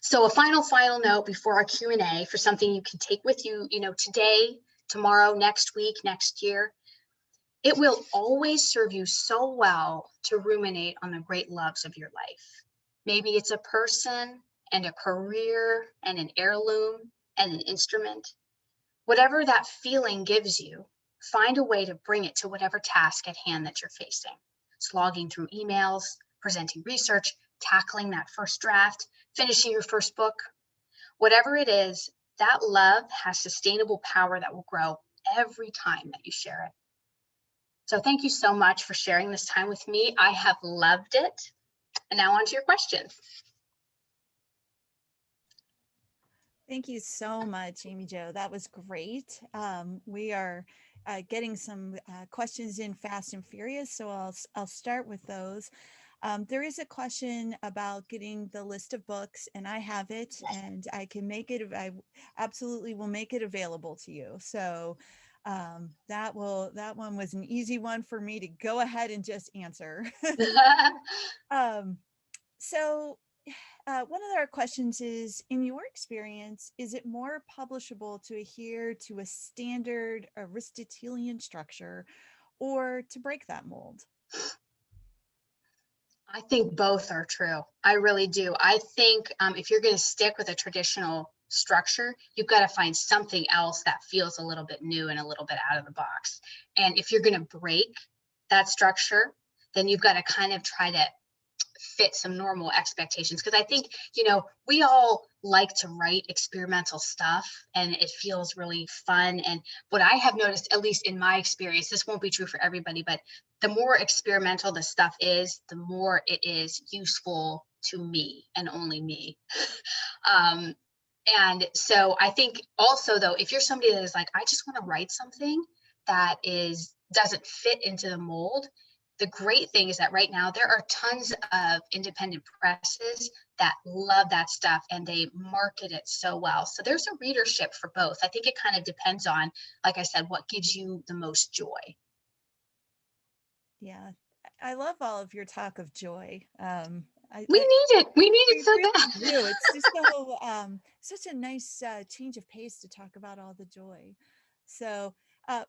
So a final note before our Q&A for something you can take with you, today, tomorrow, next week, next year. It will always serve you so well to ruminate on the great loves of your life. Maybe it's a person and a career and an heirloom and an instrument. Whatever that feeling gives you, find a way to bring it to whatever task at hand that you're facing. Slogging through emails, presenting research, tackling that first draft, finishing your first book. Whatever it is, that love has sustainable power that will grow every time that you share it. So thank you so much for sharing this time with me. I have loved it. And now on to your questions. Thank you so much, Amy Jo. That was great. We are getting some questions in fast and furious, so I'll start with those. There is a question about getting the list of books, and I have it, and I can make it. I absolutely will make it available to you. So that one was an easy one for me to go ahead and just answer. So one of our questions is, in your experience, is it more publishable to adhere to a standard Aristotelian structure or to break that mold? I think both are true. I really do. I think if you're going to stick with a traditional structure, you've got to find something else that feels a little bit new and a little bit out of the box. And if you're going to break that structure, then you've got to kind of try to fit some normal expectations. Because I think, we all like to write experimental stuff and it feels really fun. And what I have noticed, at least in my experience, this won't be true for everybody, but the more experimental the stuff is, the more it is useful to me and only me. um, and so I think also, though, if you're somebody that is like, I just want to write something that doesn't fit into the mold, the great thing is that right now there are tons of independent presses that love that stuff and they market it so well. So there's a readership for both. I think it kind of depends on, like I said, what gives you the most joy. Yeah, I love all of your talk of joy. We need it. We need it so really bad. do. It's just so such a nice change of pace to talk about all the joy. So,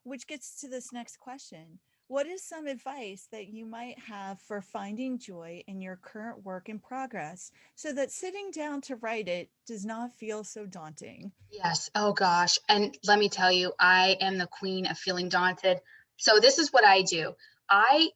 which gets to this next question. What is some advice that you might have for finding joy in your current work in progress so that sitting down to write it does not feel so daunting? Yes. Oh gosh. And let me tell you, I am the queen of feeling daunted. So this is what I do. I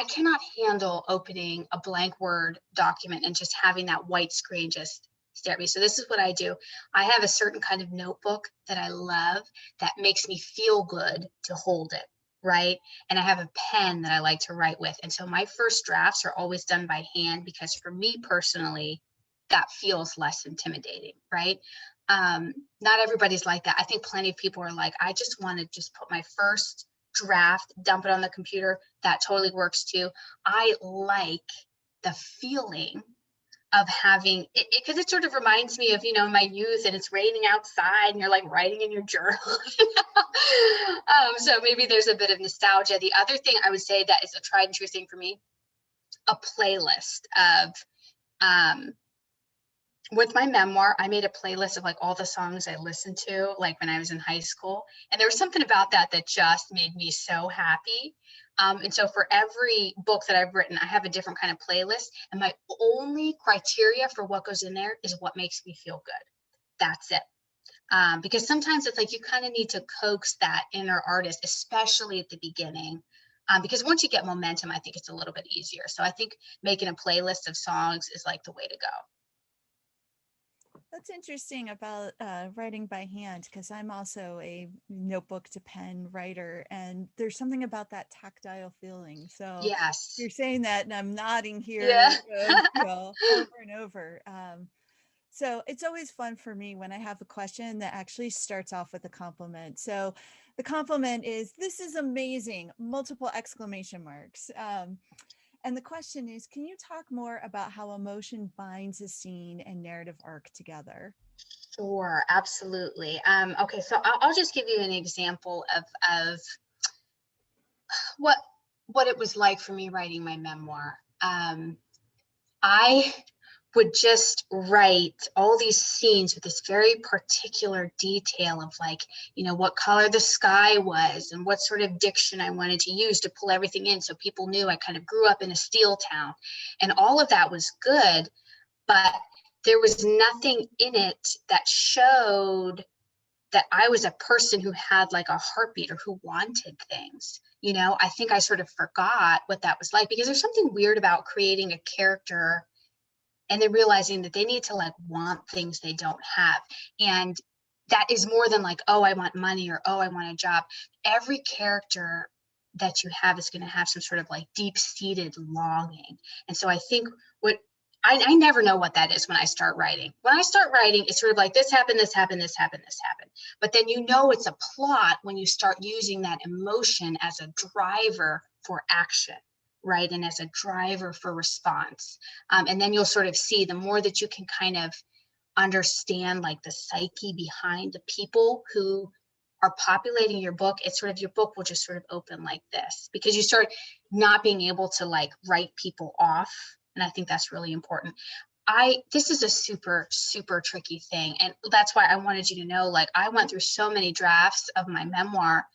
cannot handle opening a blank Word document and just having that white screen just stare at me. So this is what I do. I have a certain kind of notebook that I love that makes me feel good to hold it, right? And I have a pen that I like to write with. And so my first drafts are always done by hand because for me personally, that feels less intimidating, right? Not everybody's like that. I think plenty of people are like, I just want to just put my first draft, dump it on the computer. That totally works too. I like the feeling of having it because it sort of reminds me of, my youth and it's raining outside and you're like writing in your journal. So maybe there's a bit of nostalgia. The other thing I would say that is a tried and true thing for me, a playlist of, with my memoir, I made a playlist of like all the songs I listened to, like when I was in high school. And there was something about that that just made me so happy. And so for every book that I've written, I have a different kind of playlist. And my only criteria for what goes in there is what makes me feel good. That's it. Because sometimes it's like you kind of need to coax that inner artist, especially at the beginning. Because once you get momentum, I think it's a little bit easier. So I think making a playlist of songs is like the way to go. That's interesting about writing by hand because I'm also a notebook to pen writer, and there's something about that tactile feeling. So Yes. you're saying that, and I'm nodding here, Yeah. over and over. So it's always fun for me when I have a question that actually starts off with a compliment. So the compliment is, "This is amazing!" Multiple exclamation marks. And the question is, can you talk more about how emotion binds a scene and narrative arc together? Sure, absolutely. Okay, so I'll just give you an example of what what it was like for me writing my memoir. I would just write all these scenes with this very particular detail of like, what color the sky was and what sort of diction I wanted to use to pull everything in. So people knew I kind of grew up in a steel town and all of that was good, but there was nothing in it that showed that I was a person who had like a heartbeat or who wanted things. I think I sort of forgot what that was like because there's something weird about creating a character and then realizing that they need to like want things they don't have. And that is more than like, oh, I want money or, oh, I want a job. Every character that you have is going to have some sort of like deep-seated longing. And so I think what I never know what that is when I start writing. When I start writing, it's sort of like this happened, this happened, this happened, this happened. But then it's a plot when you start using that emotion as a driver for action, right? And as a driver for response. And then you'll sort of see the more that you can kind of understand like the psyche behind the people who are populating your book, it's sort of your book will just sort of open like this because you start not being able to like write people off. And I think that's really important. this is a super, super tricky thing. And that's why I wanted you to know, like, I went through so many drafts of my memoir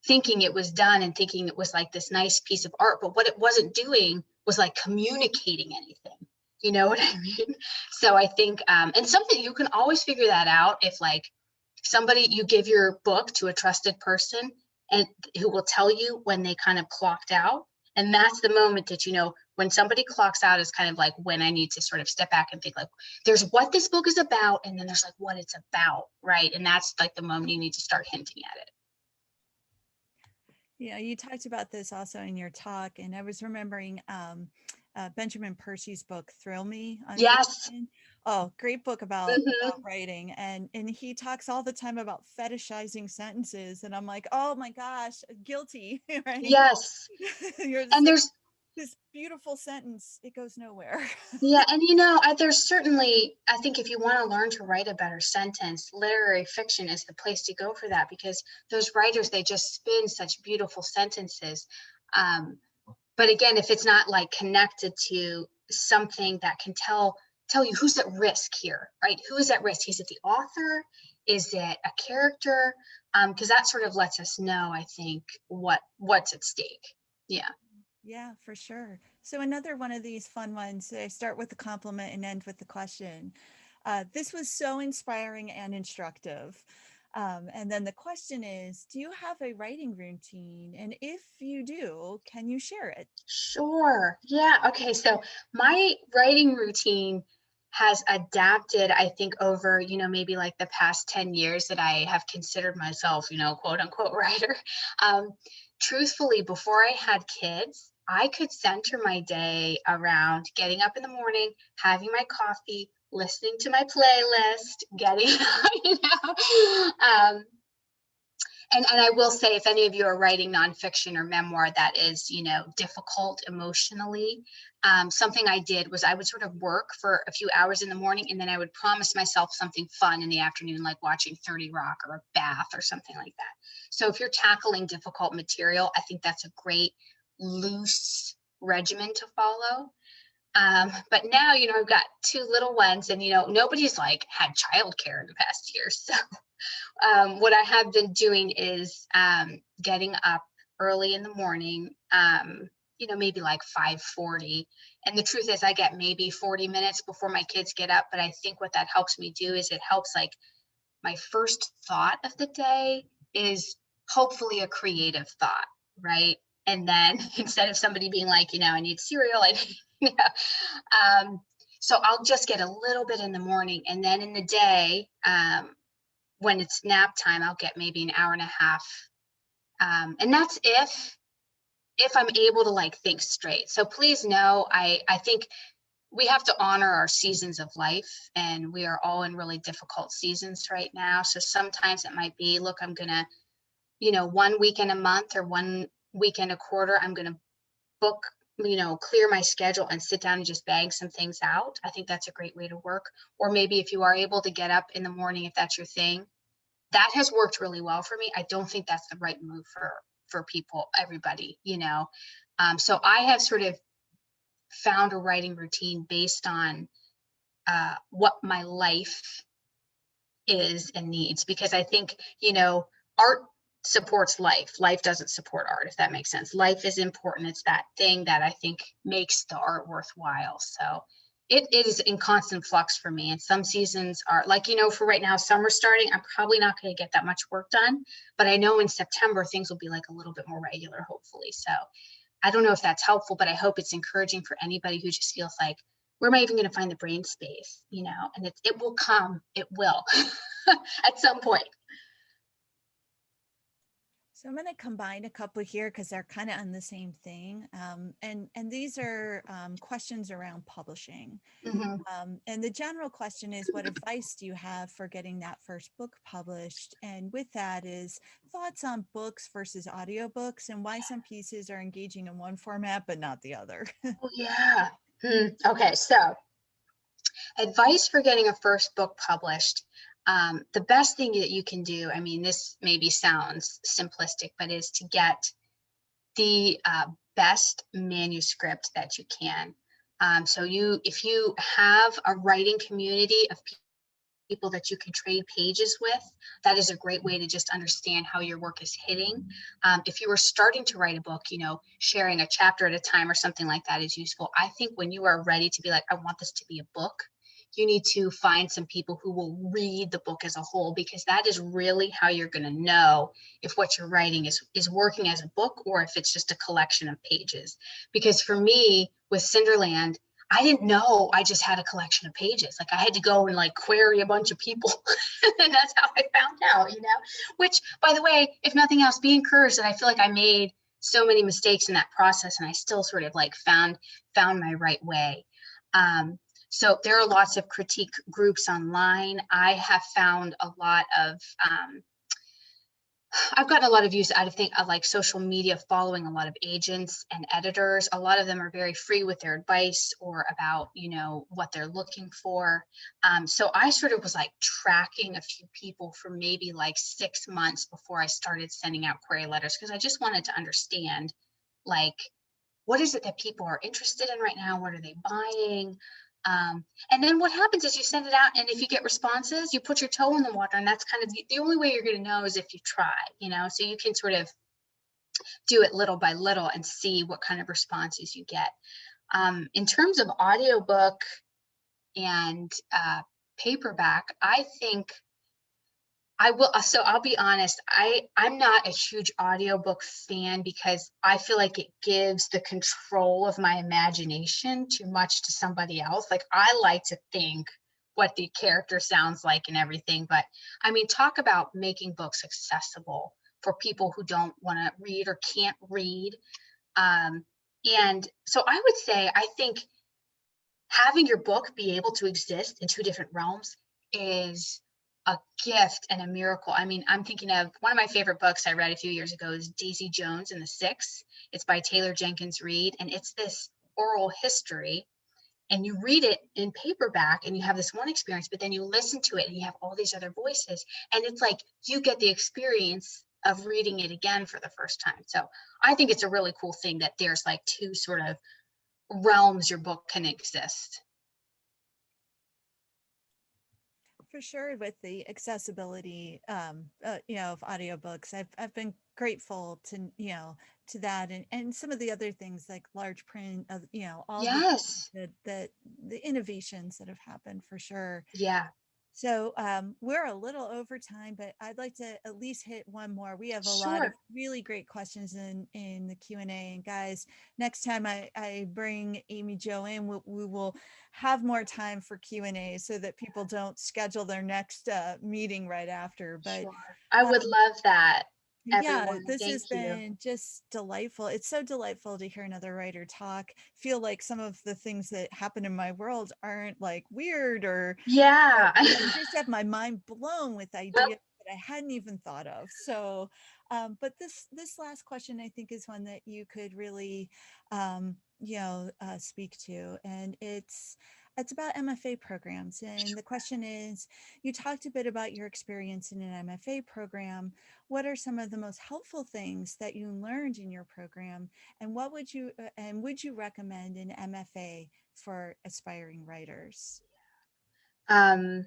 thinking it was done and thinking it was like this nice piece of art, but what it wasn't doing was like communicating anything. You know what I mean? So I think, and something you can always figure that out if like somebody, you give your book to a trusted person and who will tell you when they kind of clocked out. And that's the moment that, you know, when somebody clocks out is kind of like when I need to sort of step back and think like, there's what this book is about. And then there's like what it's about. Right. And that's like the moment you need to start hinting at it. Yeah, you talked about this also in your talk, and I was remembering Benjamin Percy's book "Thrill Me" on Yes. fiction. Oh, great book about Mm-hmm. writing, and he talks all the time about fetishizing sentences, and I'm like, oh my gosh, guilty, right? Yes. You're just And like there's, this beautiful sentence, it goes nowhere. yeah, and you know, there's certainly, I think if you want to learn to write a better sentence, literary fiction is the place to go for that because those writers, they just spin such beautiful sentences. Um, but again, if it's not like connected to something that can tell you who's at risk here, right? Who is at risk? Is it the author? Is it a character? Because that sort of lets us know, I think, what's at stake. Yeah. Yeah, for sure. So another one of these fun ones, I start with the compliment and end with the question. This was so inspiring and instructive. And then the question is, do you have a writing routine? And if you do, can you share it? Sure. Yeah. Okay. So my writing routine has adapted, I think, over, you know, maybe like the past 10 years that I have considered myself, you know, quote unquote writer. Um, Truthfully, before I had kids, I could center my day around getting up in the morning, having my coffee, listening to my playlist, getting, you know, and I will say, if any of you are writing nonfiction or memoir that is, you know, difficult emotionally, something I did was I would sort of work for a few hours in the morning, and then I would promise myself something fun in the afternoon, like watching 30 Rock or a bath or something like that. So if you're tackling difficult material, I think that's a great loose regimen to follow. But now, you know, I've got two little ones, and, you know, nobody's like had childcare in the past year. So what I have been doing is getting up early in the morning, you know, maybe like 5:40. And the truth is I get maybe 40 minutes before my kids get up. But I think what that helps me do is it helps like my first thought of the day is hopefully a creative thought, right? And then instead of somebody being like, you know, I need cereal, I need, you know, so I'll just get a little bit in the morning, and then in the day, when it's nap time, I'll get maybe an hour and a half. And that's if I'm able to like think straight. So please know, I think we have to honor our seasons of life, and we are all in really difficult seasons right now. So sometimes it might be, look, I'm gonna, you know, 1 weekend a month or 1 weekend a quarter, I'm gonna book, you know, clear my schedule and sit down and just bang some things out. I think that's a great way to work. Or maybe if you are able to get up in the morning, if that's your thing, that has worked really well for me. I don't think that's the right move for people, everybody, you know. So I have sort of found a writing routine based on what my life is and needs, because I think, you know, art supports life. Life doesn't support art, if that makes sense. Life is important. It's that thing that I think makes the art worthwhile. So it is in constant flux for me. And some seasons are like, you know, for right now, summer starting, I'm probably not going to get that much work done. But I know in September, things will be like a little bit more regular, hopefully. So I don't know if that's helpful, but I hope it's encouraging for anybody who just feels like, where am I even going to find the brain space? You know, and it will come, it will at some point. So I'm going to combine a couple here because they're kind of on the same thing. And these are questions around publishing. Mhm. And the general question is, what advice do you have for getting that first book published? And with that is thoughts on books versus audiobooks and why some pieces are engaging in one format but not the other. Oh, yeah. Okay, so advice for getting a first book published. The best thing that you can do, I mean, this maybe sounds simplistic, but is to get the best manuscript that you can. So if you have a writing community of people that you can trade pages with, that is a great way to just understand how your work is hitting. If you were starting to write a book, sharing a chapter at a time or something like that is useful. I think when you are ready to be like, I want this to be a book, you need to find some people who will read the book as a whole, because that is really how you're going to know if what you're writing is working as a book or if it's just a collection of pages. Because for me, with Cinderland, I didn't know I just had a collection of pages. Like I had to go and like query a bunch of people. And that's how I found out, which, by the way, if nothing else, be encouraged that I feel like I made so many mistakes in that process and I still sort of like found my right way. So there are lots of critique groups online. I have found a lot of, I've gotten a lot of use out of like social media, following a lot of agents and editors. A lot of them are very free with their advice or about, what they're looking for. So I sort of was like tracking a few people for maybe like 6 months before I started sending out query letters, because I just wanted to understand, like, what is it that people are interested in right now? What are they buying? And then what happens is you send it out, and if you get responses, you put your toe in the water, and that's kind of the only way you're going to know is if you try, so you can sort of do it little by little and see what kind of responses you get. In terms of audiobook and paperback, I think I'll be honest, I'm not a huge audiobook fan because I feel like it gives the control of my imagination too much to somebody else. Like I like to think what the character sounds like and everything, but I mean, talk about making books accessible for people who don't want to read or can't read. And so I would say, I think having your book be able to exist in two different realms is a gift and a miracle. I mean, I'm thinking of one of my favorite books I read a few years ago is Daisy Jones and the Six. It's by Taylor Jenkins Reid, and it's this oral history, and you read it in paperback and you have this one experience, but then you listen to it and you have all these other voices, and it's like you get the experience of reading it again for the first time. So I think it's a really cool thing that there's like two sort of realms your book can exist. For sure, with the accessibility, of audiobooks, I've been grateful to, to that, and some of the other things like large print of, all Yes. the innovations that have happened for sure. Yeah. So we're a little over time, but I'd like to at least hit one more. We have a lot of Sure. really great questions in the Q&A. And guys, next time I bring Amy Jo in, we will have more time for Q&A so that people don't schedule their next meeting right after. But Sure. I would love that, yeah, everyone. this Thank has you. been just delightful. It's so delightful to hear another writer talk. Feel like some of the things that happen in my world aren't like weird or Yeah. just have my mind blown with ideas that I hadn't even thought of. So, but this last question I think is one that you could really, speak to, and it's about MFA programs. And the question is, you talked a bit about your experience in an MFA program. What are some of the most helpful things that you learned in your program, and would you recommend an MFA for aspiring writers? Um,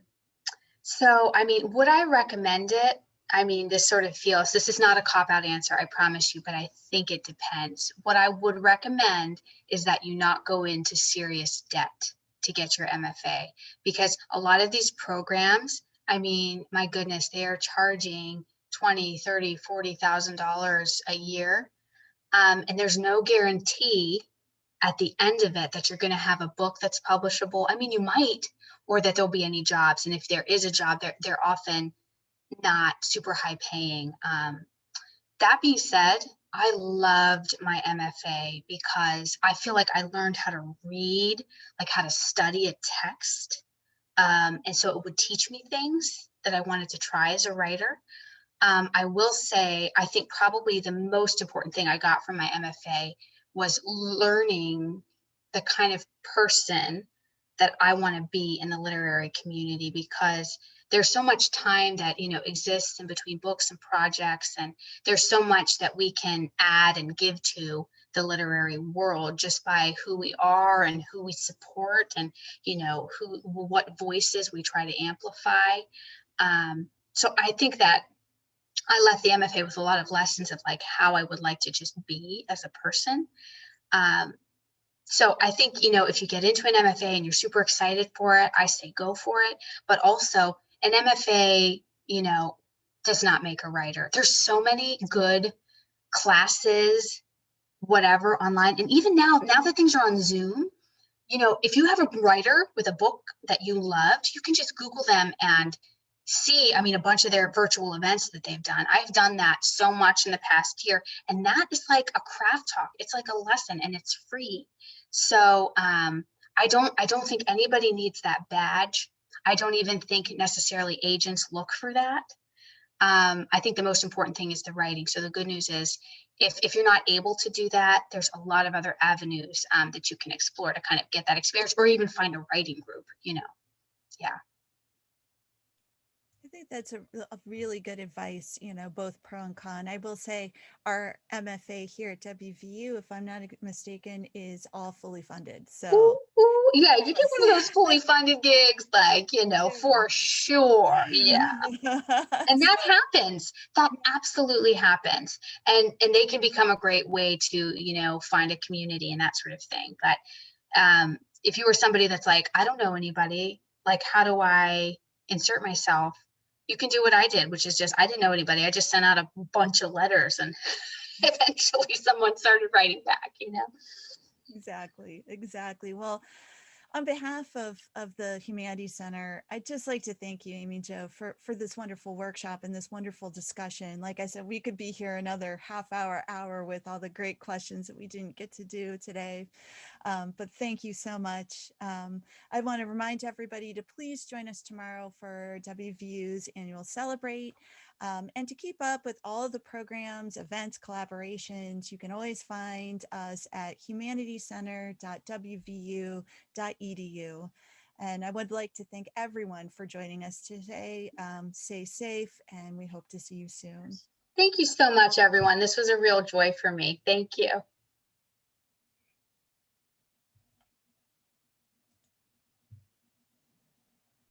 so, I mean, would I recommend it? I mean, this is not a cop-out answer, I promise you, but I think it depends. What I would recommend is that you not go into serious debt to get your MFA, because a lot of these programs, I mean, my goodness, they are charging 20, 30, $40,000 a year. And there's no guarantee at the end of it that you're going to have a book that's publishable. I mean, you might, or that there'll be any jobs. And if there is a job, they're often not super high paying. That being said, I loved my MFA because I feel like I learned how to read, like how to study a text. And so it would teach me things that I wanted to try as a writer. I will say, I think probably the most important thing I got from my MFA was learning the kind of person that I want to be in the literary community, because there's so much time that, exists in between books and projects. And there's so much that we can add and give to the literary world just by who we are and who we support, and what voices we try to amplify. So I think that I left the MFA with a lot of lessons of like how I would like to just be as a person. Um, so I think, if you get into an MFA and you're super excited for it, I say go for it. But also, an MFA, does not make a writer. There's so many good classes, whatever, online. And even now that things are on Zoom, if you have a writer with a book that you loved, you can just Google them and see, a bunch of their virtual events that they've done. I've done that so much in the past year, and that is like a craft talk. It's like a lesson, and it's free. So I don't think anybody needs that badge. I don't even think necessarily agents look for that. I think the most important thing is the writing. So the good news is, if you're not able to do that, there's a lot of other avenues that you can explore to kind of get that experience, or even find a writing group. Yeah. I think that's a really good advice, both pro and con. I will say our MFA here at WVU, if I'm not mistaken, is all fully funded. Ooh, So ooh, yeah, you get one of those yes. fully funded gigs, like, for sure. Yeah. And that happens. That absolutely happens. And they can become a great way to, find a community and that sort of thing. But if you were somebody that's like, I don't know anybody, like, how do I insert myself? You can do what I did, which is just, I didn't know anybody. I just sent out a bunch of letters, and eventually someone started writing back. Exactly. Well, on behalf of the Humanities Center, I'd just like to thank you, Amy Jo, for this wonderful workshop and this wonderful discussion. Like I said, we could be here another half hour with all the great questions that we didn't get to do today. But thank you so much. I want to remind everybody to please join us tomorrow for WVU's annual Celebrate. And to keep up with all of the programs, events, collaborations, you can always find us at humanitiescenter.wvu.edu. And I would like to thank everyone for joining us today. Stay safe, and we hope to see you soon. Thank you so much, everyone. This was a real joy for me. Thank you.